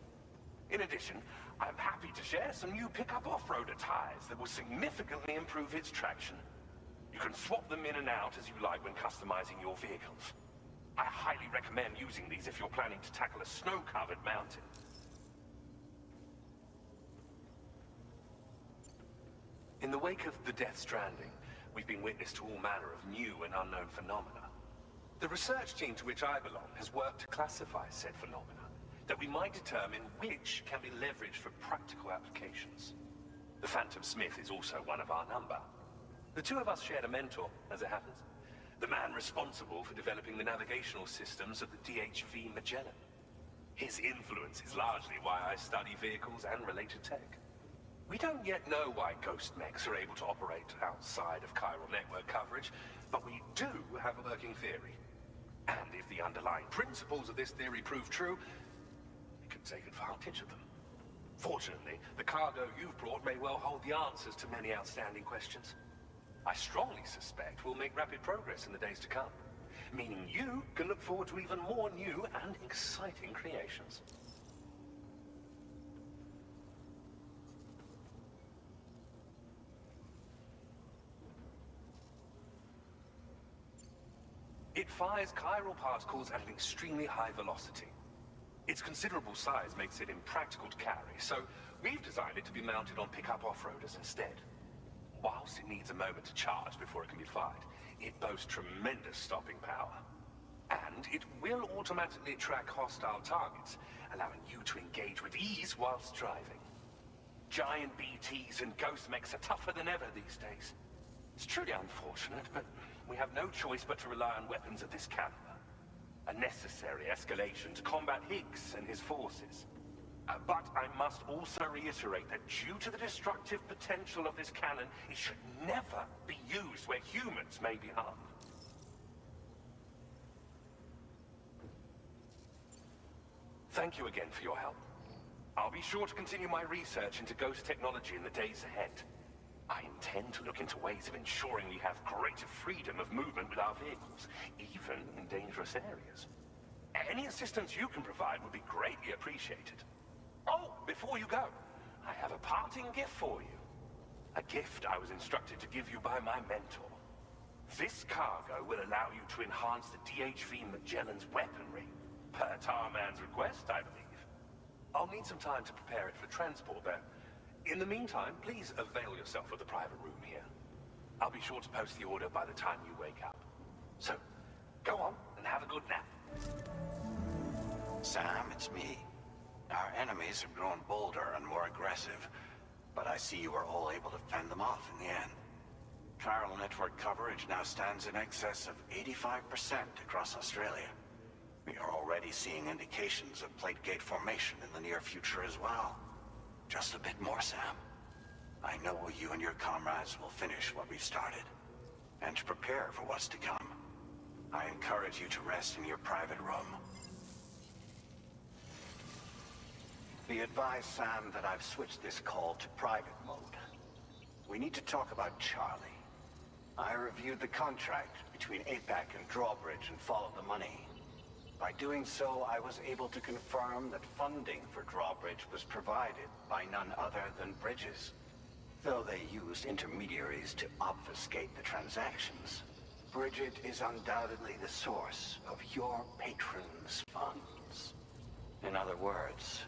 In addition, I'm happy to share some new pickup off-roader tires that will significantly improve its traction. You can swap them in and out as you like when customizing your vehicles. I highly recommend using these if you're planning to tackle a snow-covered mountain. In the wake of the Death Stranding, we've been witness to all manner of new and unknown phenomena. The research team to which I belong has worked to classify said phenomena, that we might determine which can be leveraged for practical applications. The Phantom Smith is also one of our number. The two of us shared a mentor, as it happens. The man responsible for developing the navigational systems of the DHV Magellan. His influence is largely why I study vehicles and related tech. We don't yet know why ghost mechs are able to operate outside of chiral network coverage, but we do have a working theory. And if the underlying principles of this theory prove true, it take advantage of them. Fortunately, the cargo you've brought may well hold the answers to many outstanding questions. I strongly suspect we'll make rapid progress in the days to come, meaning you can look forward to even more new and exciting creations. It fires chiral particles at an extremely high velocity. Its considerable size makes it impractical to carry, so we've designed it to be mounted on pickup off-roaders instead. Whilst it needs a moment to charge before it can be fired, it boasts tremendous stopping power. And it will automatically track hostile targets, allowing you to engage with ease whilst driving. Giant BTs and ghost mechs are tougher than ever these days. It's truly unfortunate, but we have no choice but to rely on weapons of this caliber. A necessary escalation to combat Higgs and his forces. But I must also reiterate that due to the destructive potential of this cannon, it should never be used where humans may be harmed. Thank you again for your help. I'll be sure to continue my research into ghost technology in the days ahead. I intend to look into ways of ensuring we have greater freedom of movement with our vehicles, even in dangerous areas. Any assistance you can provide would be greatly appreciated. Oh, before you go, I have a parting gift for you. A gift I was instructed to give you by my mentor. This cargo will allow you to enhance the DHV Magellan's weaponry, per Tarman's request, I believe. I'll need some time to prepare it for transport, though. In the meantime, please avail yourself of the private room here. I'll be sure to post the order by the time you wake up. So, go on and have a good nap. Sam, it's me. Our enemies have grown bolder and more aggressive, but I see you were all able to fend them off in the end. Chiral network coverage now stands in excess of 85% across Australia. We are already seeing indications of plate gate formation in the near future as well. Just a bit more, Sam. I know you and your comrades will finish what we've started, and to prepare for what's to come. I encourage you to rest in your private room. Be advised, Sam, that I've switched this call to private mode. We need to talk about Charlie. I reviewed the contract between APAC and Drawbridge and followed the money. By doing so, I was able to confirm that funding for Drawbridge was provided by none other than Bridges. Though they used intermediaries to obfuscate the transactions, Bridget is undoubtedly the source of your patron's funds. In other words,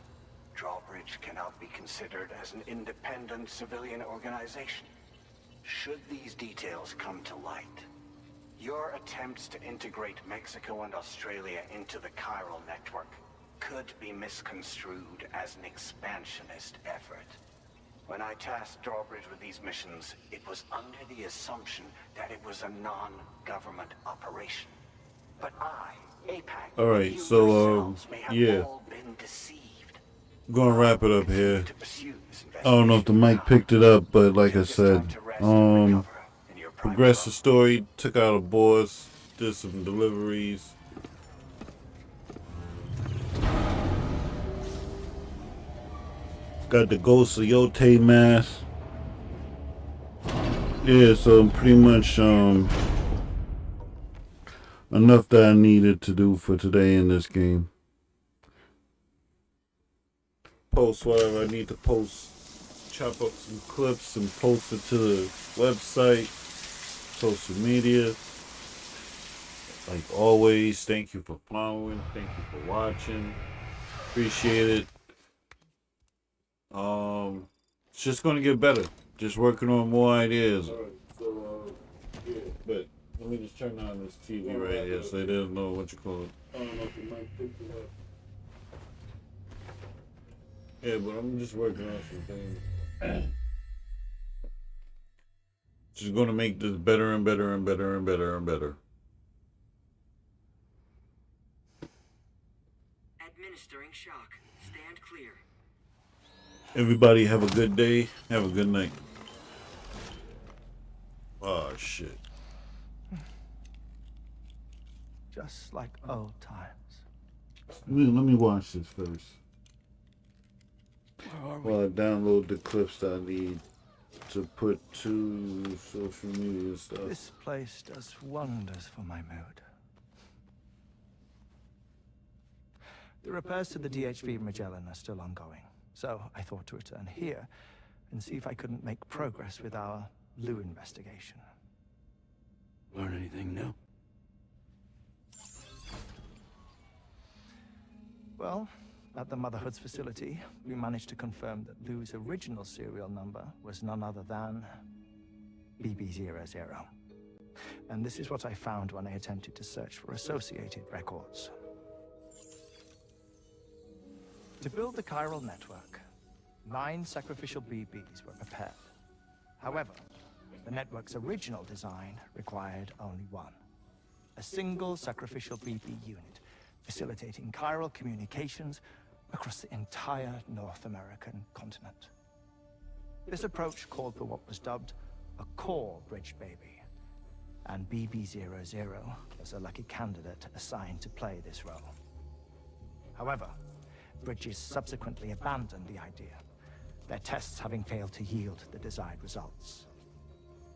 Drawbridge cannot be considered as an independent civilian organization. Should these details come to light, your attempts to integrate Mexico and Australia into the chiral network could be misconstrued as an expansionist effort. When I tasked Drawbridge with these missions, it was under the assumption that it was a non-government operation. But I, APAC, Alright, so, yeah. I'm gonna wrap it up here. I don't know if the mic picked it up, but like I said, progressed the story, took out a boss, did some deliveries. Got the Ghost of Yote mask. Yeah, so pretty much enough that I needed to do for today in this game. Post whatever I need to post, chop up some clips and post it to the website, social media. Like always, thank you for following, thank you for watching, appreciate it. It's just gonna get better, just working on more ideas. Alright, so yeah, but let me just turn on this TV right here so they don't know what you call it. I don't know if you might pick it up. Yeah, but I'm just working on some things. Just gonna make this better and better and better and better and better. Administering shock. Stand clear. Everybody have a good day. Have a good night. Oh, shit. Just like old times. Let me watch this first. while I download the clips that I need to put to social media stuff. This place does wonders for my mood. The repairs to the DHV Magellan are still ongoing, so I thought to return here and see if I couldn't make progress with our Lou investigation. Learn anything new? Well, at the Motherhood's facility, we managed to confirm that Lou's original serial number was none other than BB00. And this is what I found when I attempted to search for associated records. To build the chiral network, 9 sacrificial BBs were prepared. However, the network's original design required only 1. A single sacrificial BB unit, facilitating chiral communications across the entire North American continent. This approach called for what was dubbed a core bridge baby, and BB00 was a lucky candidate assigned to play this role. However, Bridges subsequently abandoned the idea, their tests having failed to yield the desired results.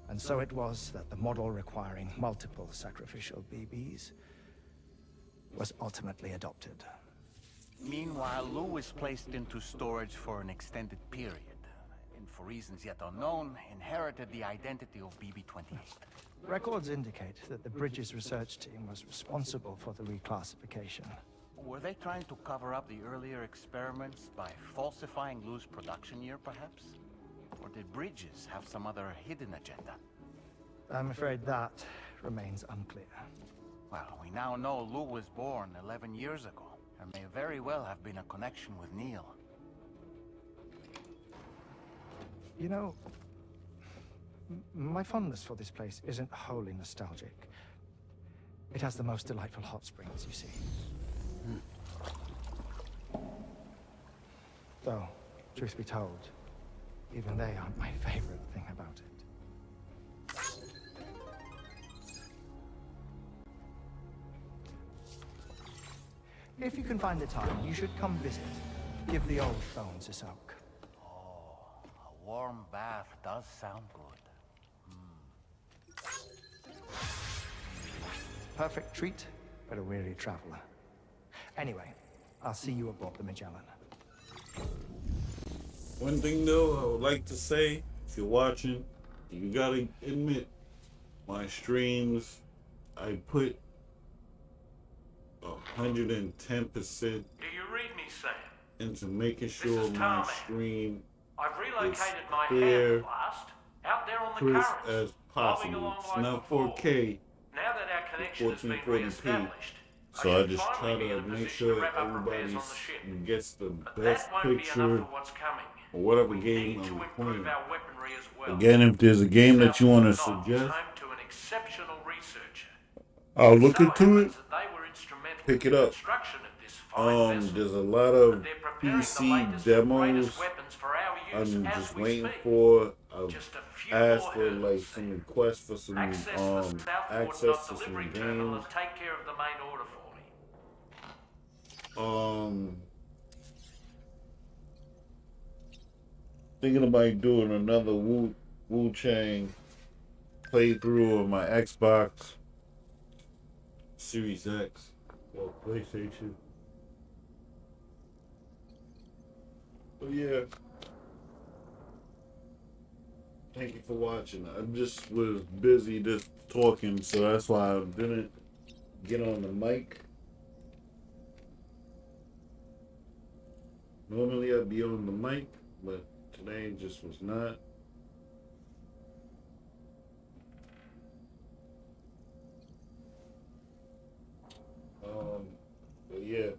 And so it was that the model requiring multiple sacrificial BBs was ultimately adopted. Meanwhile, Lou was placed into storage for an extended period, and for reasons yet unknown, inherited the identity of BB-28. Records indicate that the Bridges research team was responsible for the reclassification. Were they trying to cover up the earlier experiments by falsifying Lou's production year, perhaps? Or did Bridges have some other hidden agenda? I'm afraid that remains unclear. Well, we now know Lou was born 11 years ago. There may very well have been a connection with Neil. You know, my fondness for this place isn't wholly nostalgic. It has the most delightful hot springs, you see. Though, truth be told, even they aren't my favorite thing about it. If you can find the time, you should come visit. Give the old bones a soak. Oh, a warm bath does sound good. Perfect treat for a weary traveler. Anyway, I'll see you aboard the Magellan. One thing though, I would like to say, if you're watching, you gotta admit, my streams, I put 110% Do you read me, Sam? into making sure my stream I've is relocated my clear, hand blast out there on the crisp currents, as bobbing possible. along It's like not before. 4K, Now that our connection has been 1440p. re-established, So I just try finally be in to a make position sure to wrap up repairs everybody on the ship. gets the But best that won't be enough picture for what's coming. or whatever We game need to I'm improve playing. our weaponry as well. Again, if there's a game that you want to South Knox is suggest, home to an exceptional researcher. I'll look So into it, happens that they were instrumental pick in it the up. construction of this fine vessel. There's a lot of But they're preparing the PC latest and demos greatest weapons for our use I'm as just we waiting speak. for. I've Just a few asked more for hurdles. like some requests for some Access the Southport access Knot to some delivery terminal games. and take care of the main order for me. Thinking about doing another Wu Chang playthrough of my Xbox Series X or PlayStation. But yeah. Thank you for watching. I just was busy just talking, so that's why I didn't get on the mic. Normally I'd be on the mic, but today just was not. But yeah.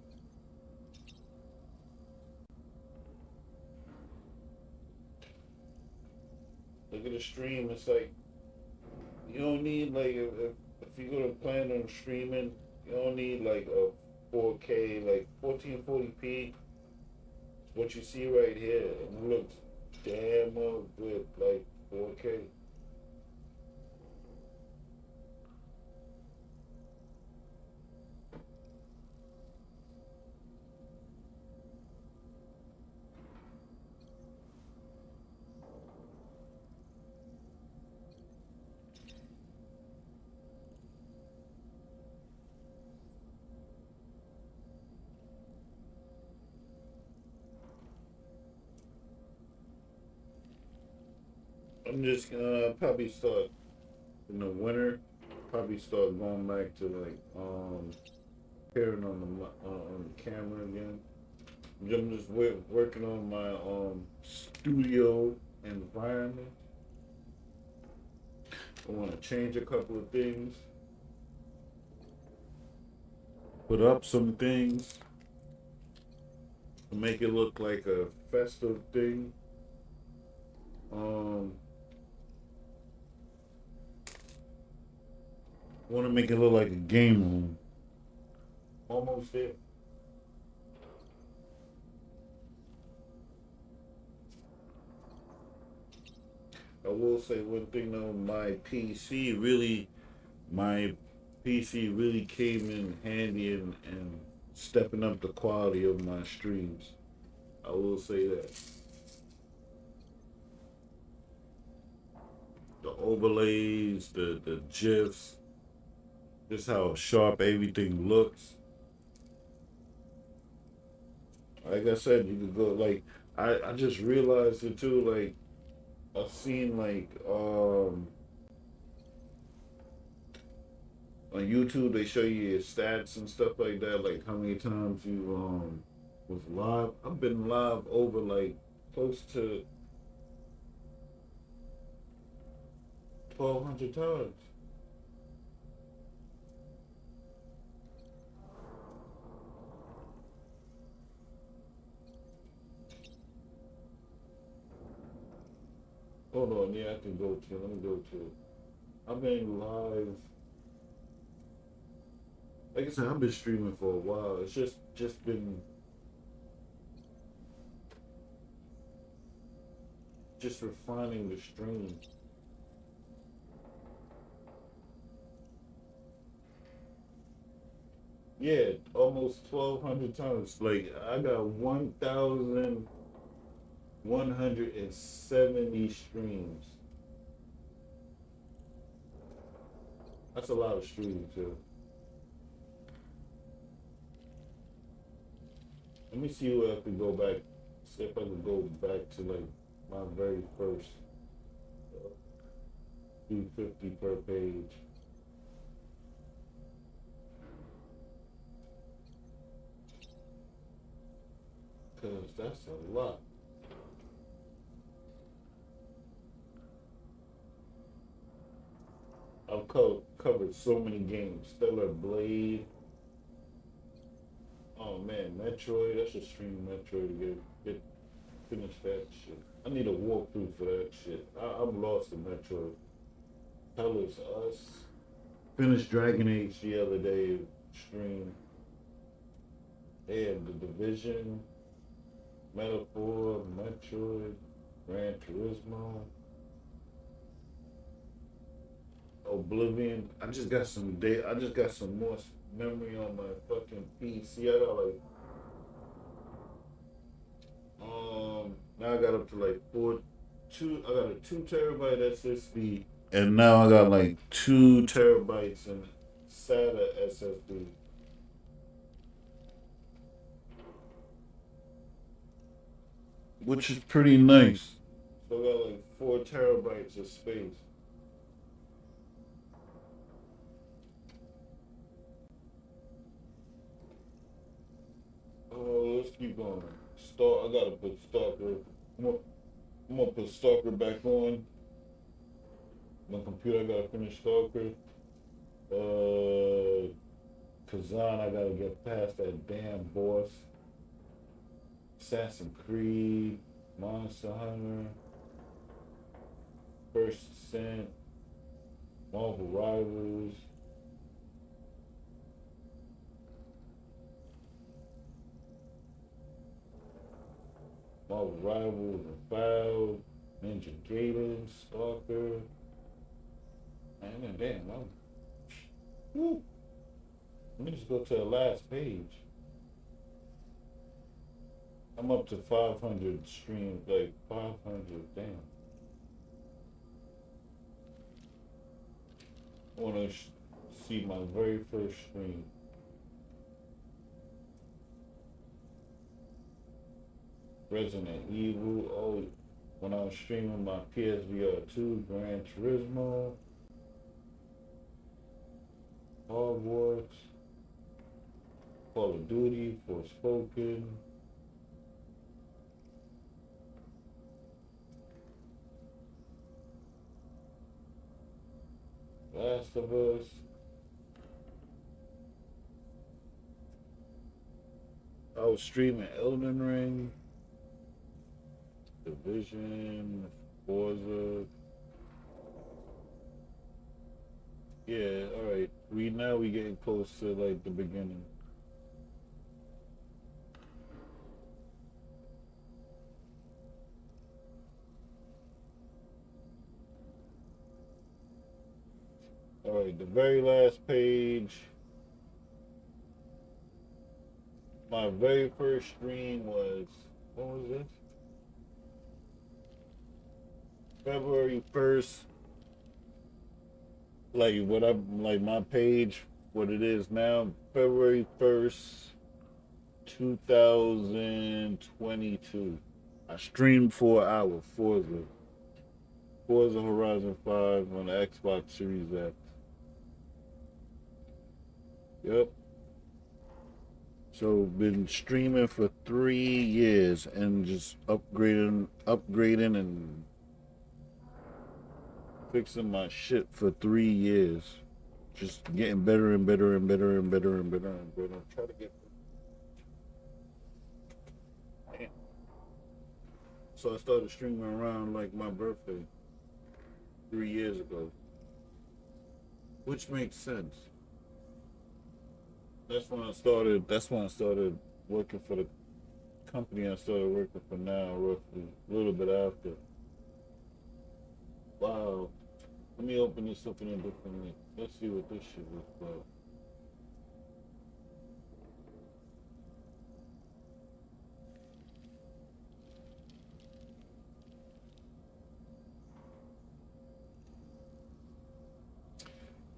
Look at the stream. It's like you don't need like if you're gonna plan on streaming, you don't need like a 4K like 1440p. What you see right here, it looks damn good like 4K. I'm just gonna probably start in the winter. Probably start going back to like appearing on the camera again. I'm just working on my studio environment. I want to change a couple of things, put up some things to make it look like a festive thing. Want to make it look like a game room. Almost there. I will say one thing though, my PC really came in handy and stepping up the quality of my streams. I will say that. The overlays, the GIFs, just how sharp everything looks. Like I said, you could go like I just realized it too, like I've seen like on YouTube they show you your stats and stuff like that, like how many times you was live. I've been live over like close to 1,200 times. Hold on, yeah, I can go to. Let me go to. I've been live. Like I said, I've been streaming for a while. It's just been refining the stream. Yeah, almost 1,200 times. Like I got 1,170 streams. That's a lot of streaming too. Let me see where I could go back. See if I could go back to like my very first 250 per page. Cause that's a lot. I've covered so many games. Stellar Blade. Oh man, Metroid. I should stream Metroid to get finish that shit. I need a walkthrough for that shit. I'm lost in Metroid. Hell is Us. Finished Dragon Age the other day. Stream. And The Division. Metaphor, Metroid, Gran Turismo, Oblivion. I just got some more memory on my fucking PC. I got like now I got up to like I got a 2 terabyte SSD, and now I got like 2 terabytes in SATA SSD. Which is pretty nice. So I got like 4 terabytes of space. Oh, let's keep going. I gotta put Stalker. I'm gonna put Stalker back on. My computer, I gotta finish Stalker. Kazan, I gotta get past that damn boss. Assassin's Creed, Monster Hunter, First Ascent, Marvel Rivals. Marvel Rivals, and Foul, Ninja Gaiden, Stalker. Man, damn, woo. Let me just go to the last page. I'm up to 500 streams, like 500, damn. I want to see my very first stream. Resident Evil, when I was streaming my PSVR 2, Gran Turismo, Hogwarts, Call of Duty, Forspoken, Last of Us. I was streaming Elden Ring, Division, Forza. Yeah, alright. We getting close to like the beginning. Alright, the very last page. My very first stream was, what was this? February 1st. Like what I'm like my page, what it is now, February 1st, 2022. I streamed for an hour, Forza Horizon 5 on the Xbox Series X. Yep. So been streaming for 3 years and just upgrading and fixing my shit for 3 years. Just getting better and better and better and better and better and better. Try to get. Man. So I started streaming around like my birthday 3 years ago, which makes sense. That's when I started. That's when I started working for the company I started working for now, roughly a little bit after. Wow. Let me open this up in a different link. Let's see what this shit looks like.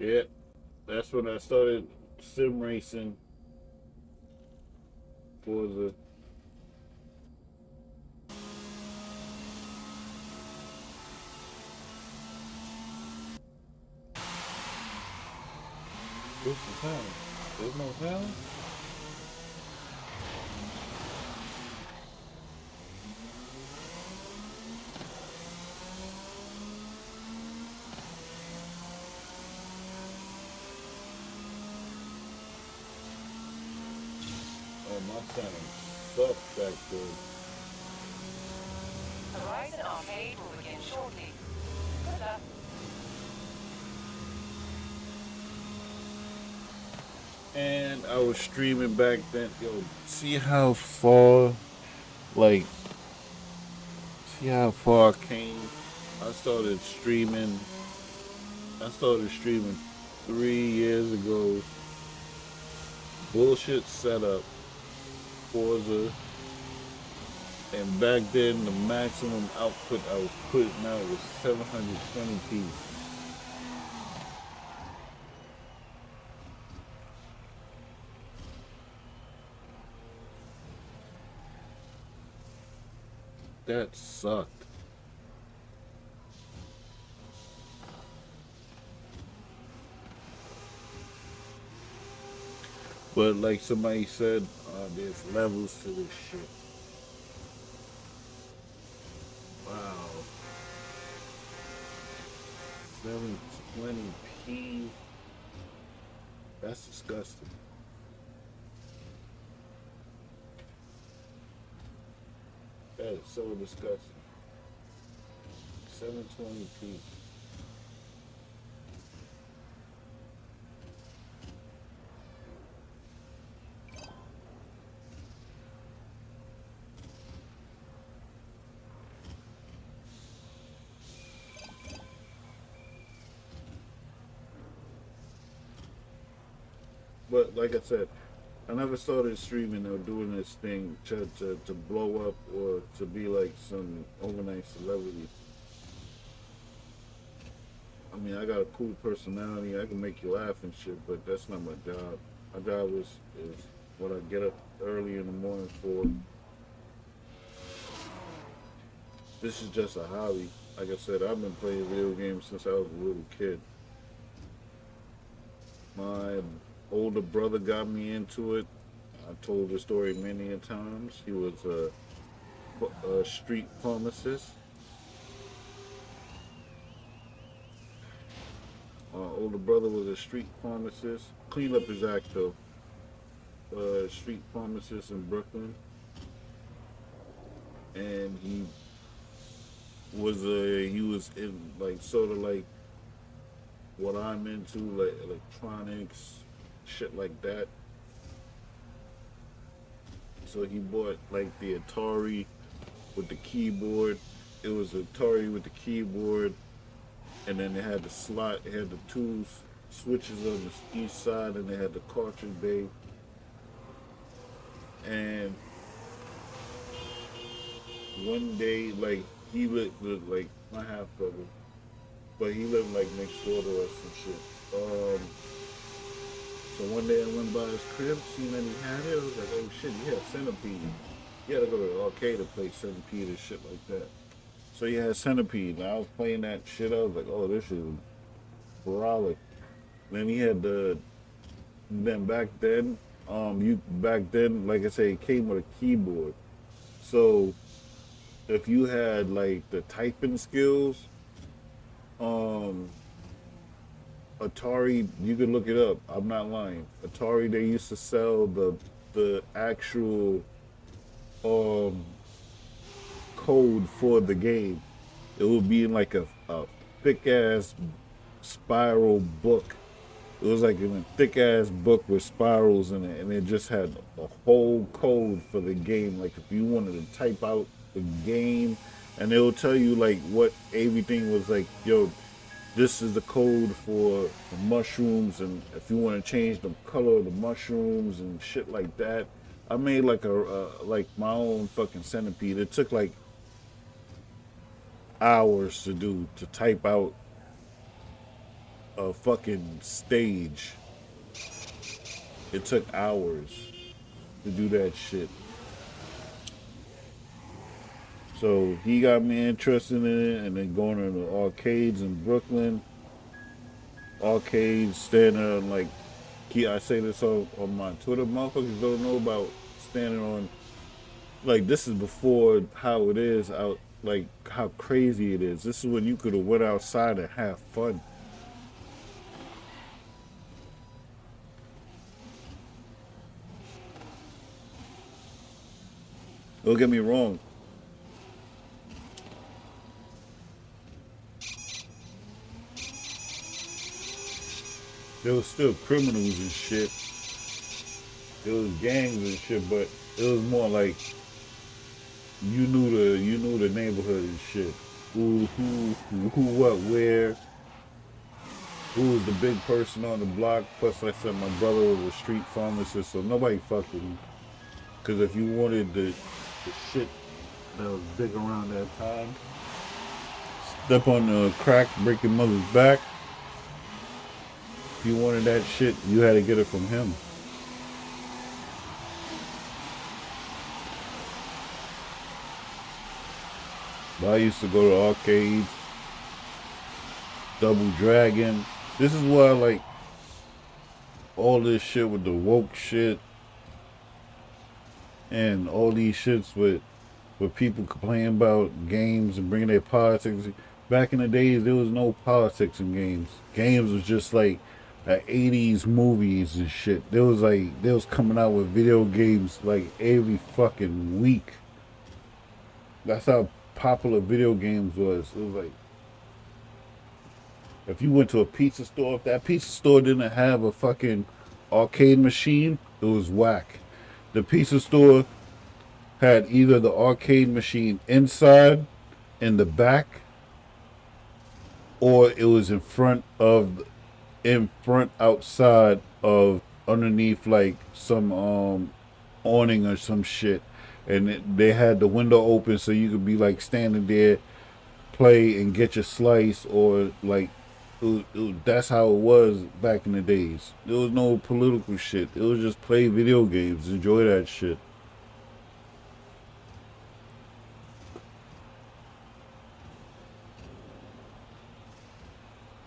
Yeah, that's when I started sim racing. Forza. What's the sound? There's no sound? Oh, my sound sucks back there. Horizon Arcade will begin shortly. Good luck. And I was streaming back then. Yo, see how far, like, see how far I came? I started streaming 3 years ago. Bullshit setup, Forza. And back then, the maximum output I was putting out was 720p. That sucked. But like somebody said, there's levels to this shit. Wow. 720p. That's disgusting. That is so disgusting. 720p. But like I said, I never started streaming or doing this thing to blow up or to be like some overnight celebrity. I mean, I got a cool personality. I can make you laugh and shit, but that's not my job. My job is what I get up early in the morning for. This is just a hobby. Like I said, I've been playing video games since I was a little kid. My older brother got me into it. I told the story many a times. He was a street pharmacist. My older brother was a street pharmacist. Cleaned up his act though. Street pharmacist in Brooklyn, and he was in like sort of like what I'm into, like electronics, shit like that. So he bought like the Atari with the keyboard. It was Atari with the keyboard, and then it had the slot. It had the two switches on each side, and they had the cartridge bay. And one day, like, he lived with, like, my half brother, but he lived, like, next door to us and shit. So one day I went by his crib, seen that he had it. I was like, oh shit, he had Centipede. You had to go to the arcade to play Centipede and shit like that. So he had Centipede, and I was playing that shit. I was like, oh, this is brolic. Then he had then back then, like I say, it came with a keyboard. So if you had like the typing skills, Atari, you can look it up. I'm not lying. Atari, they used to sell the actual code for the game. It would be in like a thick ass spiral book. It was like in a thick ass book with spirals in it, and it just had a whole code for the game. Like if you wanted to type out the game, and it will tell you like what everything was like. Yo, this is the code for the mushrooms, and if you want to change the color of the mushrooms and shit like that. I made like like my own fucking Centipede. It took like hours to type out a fucking stage. It took hours to do that shit. So he got me interested in it, and then going to the arcades in Brooklyn. Arcades, standing on like, I say this on my Twitter. Motherfuckers don't know about standing on, like, this is before how it is out, like how crazy it is. This is when you could have went outside and have fun. Don't get me wrong. There was still criminals and shit. There was gangs and shit, but it was more like you knew the neighborhood and shit. Who, what, where. Who was the big person on the block? Plus, like I said, my brother was a street pharmacist, so nobody fucked with him. Because if you wanted the shit that was big around that time, step on the crack, break your mother's back. If you wanted that shit, you had to get it from him. But I used to go to arcades, Double Dragon. This is why I like all this shit with the woke shit and all these shits with people complaining about games and bringing their politics. Back in the days, there was no politics in games. Games was just like the 80s movies and shit. They was coming out with video games like every fucking week. That's how popular video games was. It was like, if you went to a pizza store, if that pizza store didn't have a fucking arcade machine, it was whack. The pizza store had either the arcade machine inside, in the back, or it was in front outside of, underneath like some awning or some shit, and they had the window open so you could be like standing there, play and get your slice, or like that's how it was back in the days. There was no political shit. It was just play video games, enjoy that shit.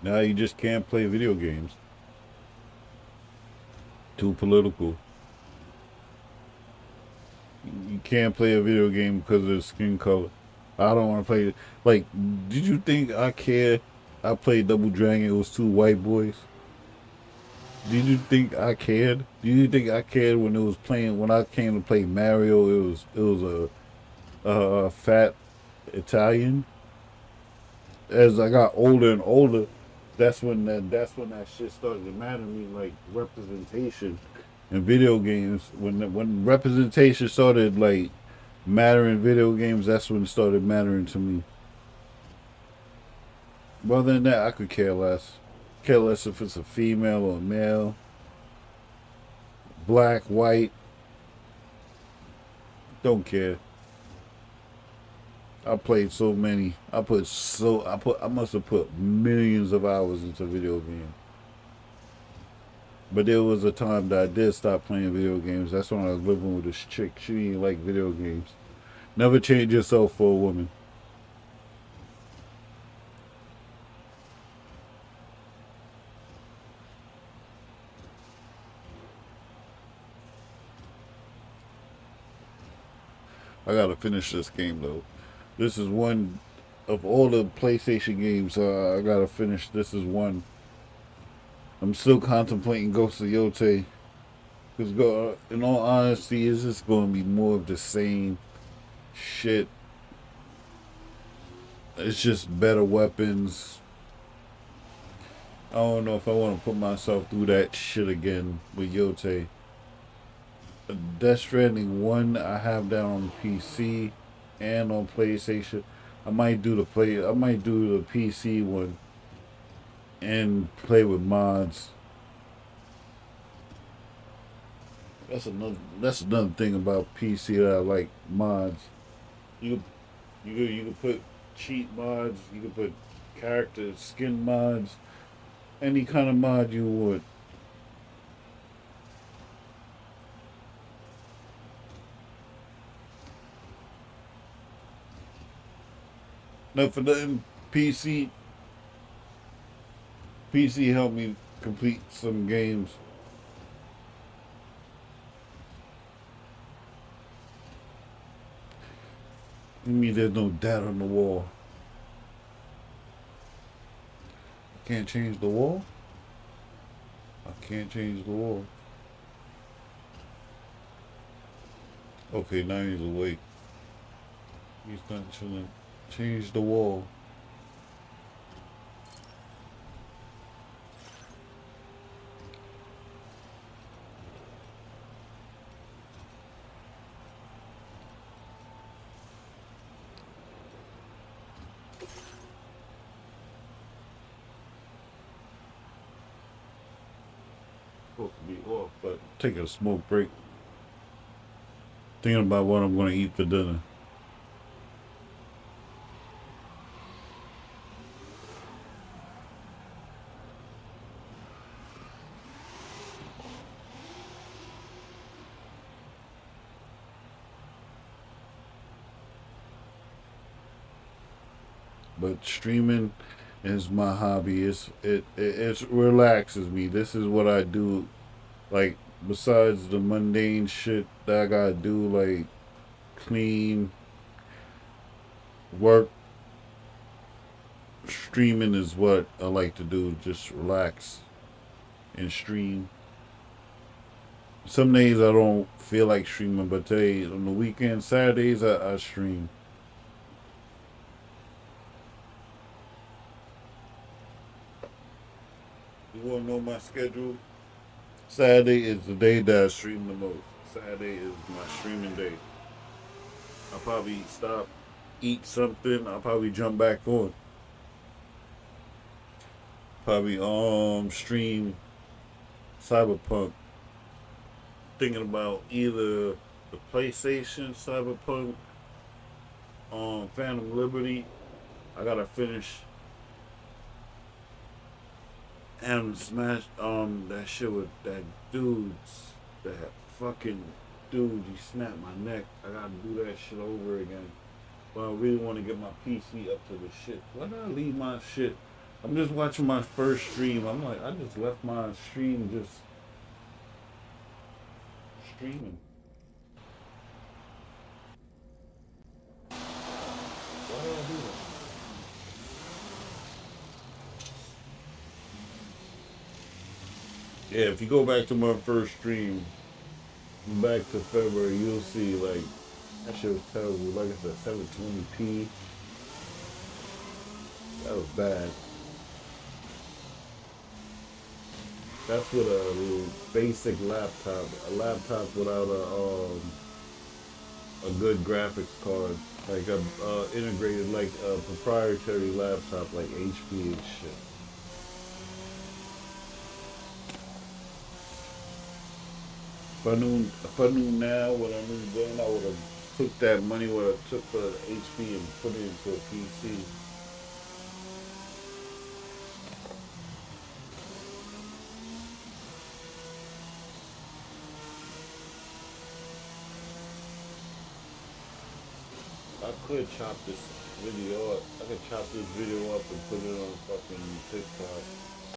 Now you just can't play video games. Too political. You can't play a video game because of the skin color. I don't want to play it. Like, did you think I cared? I played Double Dragon. It was 2 white boys. Did you think I cared? Did you think I cared when it was playing? When I came to play Mario, it was a fat Italian. As I got older and older, that's when that shit started to matter to me, like representation in video games. When representation started like mattering in video games, that's when it started mattering to me. But other than that, I could care less. Care less if it's a female or a male, black, white. Don't care. I played so many. I must have put millions of hours into video games. But there was a time that I did stop playing video games. That's when I was living with this chick. She didn't like video games. Never change yourself for a woman. I gotta finish this game though. This is one of all the PlayStation games I gotta finish. This is one. I'm still contemplating Ghost of Yotei. Because in all honesty, it's just going to be more of the same shit. It's just better weapons. I don't know if I want to put myself through that shit again with Yotei. Death Stranding 1 I have down on PC and on PlayStation. I might do the PC one and play with mods. That's another thing about PC that I like, mods. You can put cheat mods, you can put character skin mods, any kind of mod you want. No, for nothing, PC helped me complete some games. I mean, there's no data on the wall. I can't change the wall? I can't change the wall. Okay, now he's awake. He's not chilling. Change the wall. Supposed to be off, but taking a smoke break. Thinking about what I'm going to eat for dinner. But streaming is my hobby. It relaxes me. This is what I do. Like, besides the mundane shit that I gotta do, like clean, work, streaming is what I like to do. Just relax and stream. Some days I don't feel like streaming, but today, on the weekend, Saturdays, I stream. You want to know my schedule? Saturday is the day that I stream the most. Saturday is my streaming day. I'll probably stop, eat something. I'll probably jump back on. Probably stream Cyberpunk. Thinking about either the PlayStation Cyberpunk, Phantom Liberty. I gotta finish. And smash that shit with that that fucking dude, he snapped my neck. I gotta do that shit over again. But I really want to get my PC up to the shit. Why did I leave my shit I'm just watching my first stream. I'm like, I just left my stream just streaming. Why did I do that? Yeah, if you go back to my first stream, back to February, you'll see like that shit was terrible. Like I said, 720p. That was bad. That's with a basic laptop. A laptop without a good graphics card, like a integrated, like a proprietary laptop, like HP and shit. If I knew now what I knew then, I would have took that money what I took for the HP and put it into a PC. I could chop this video up. I could chop this video up and put it on fucking TikTok.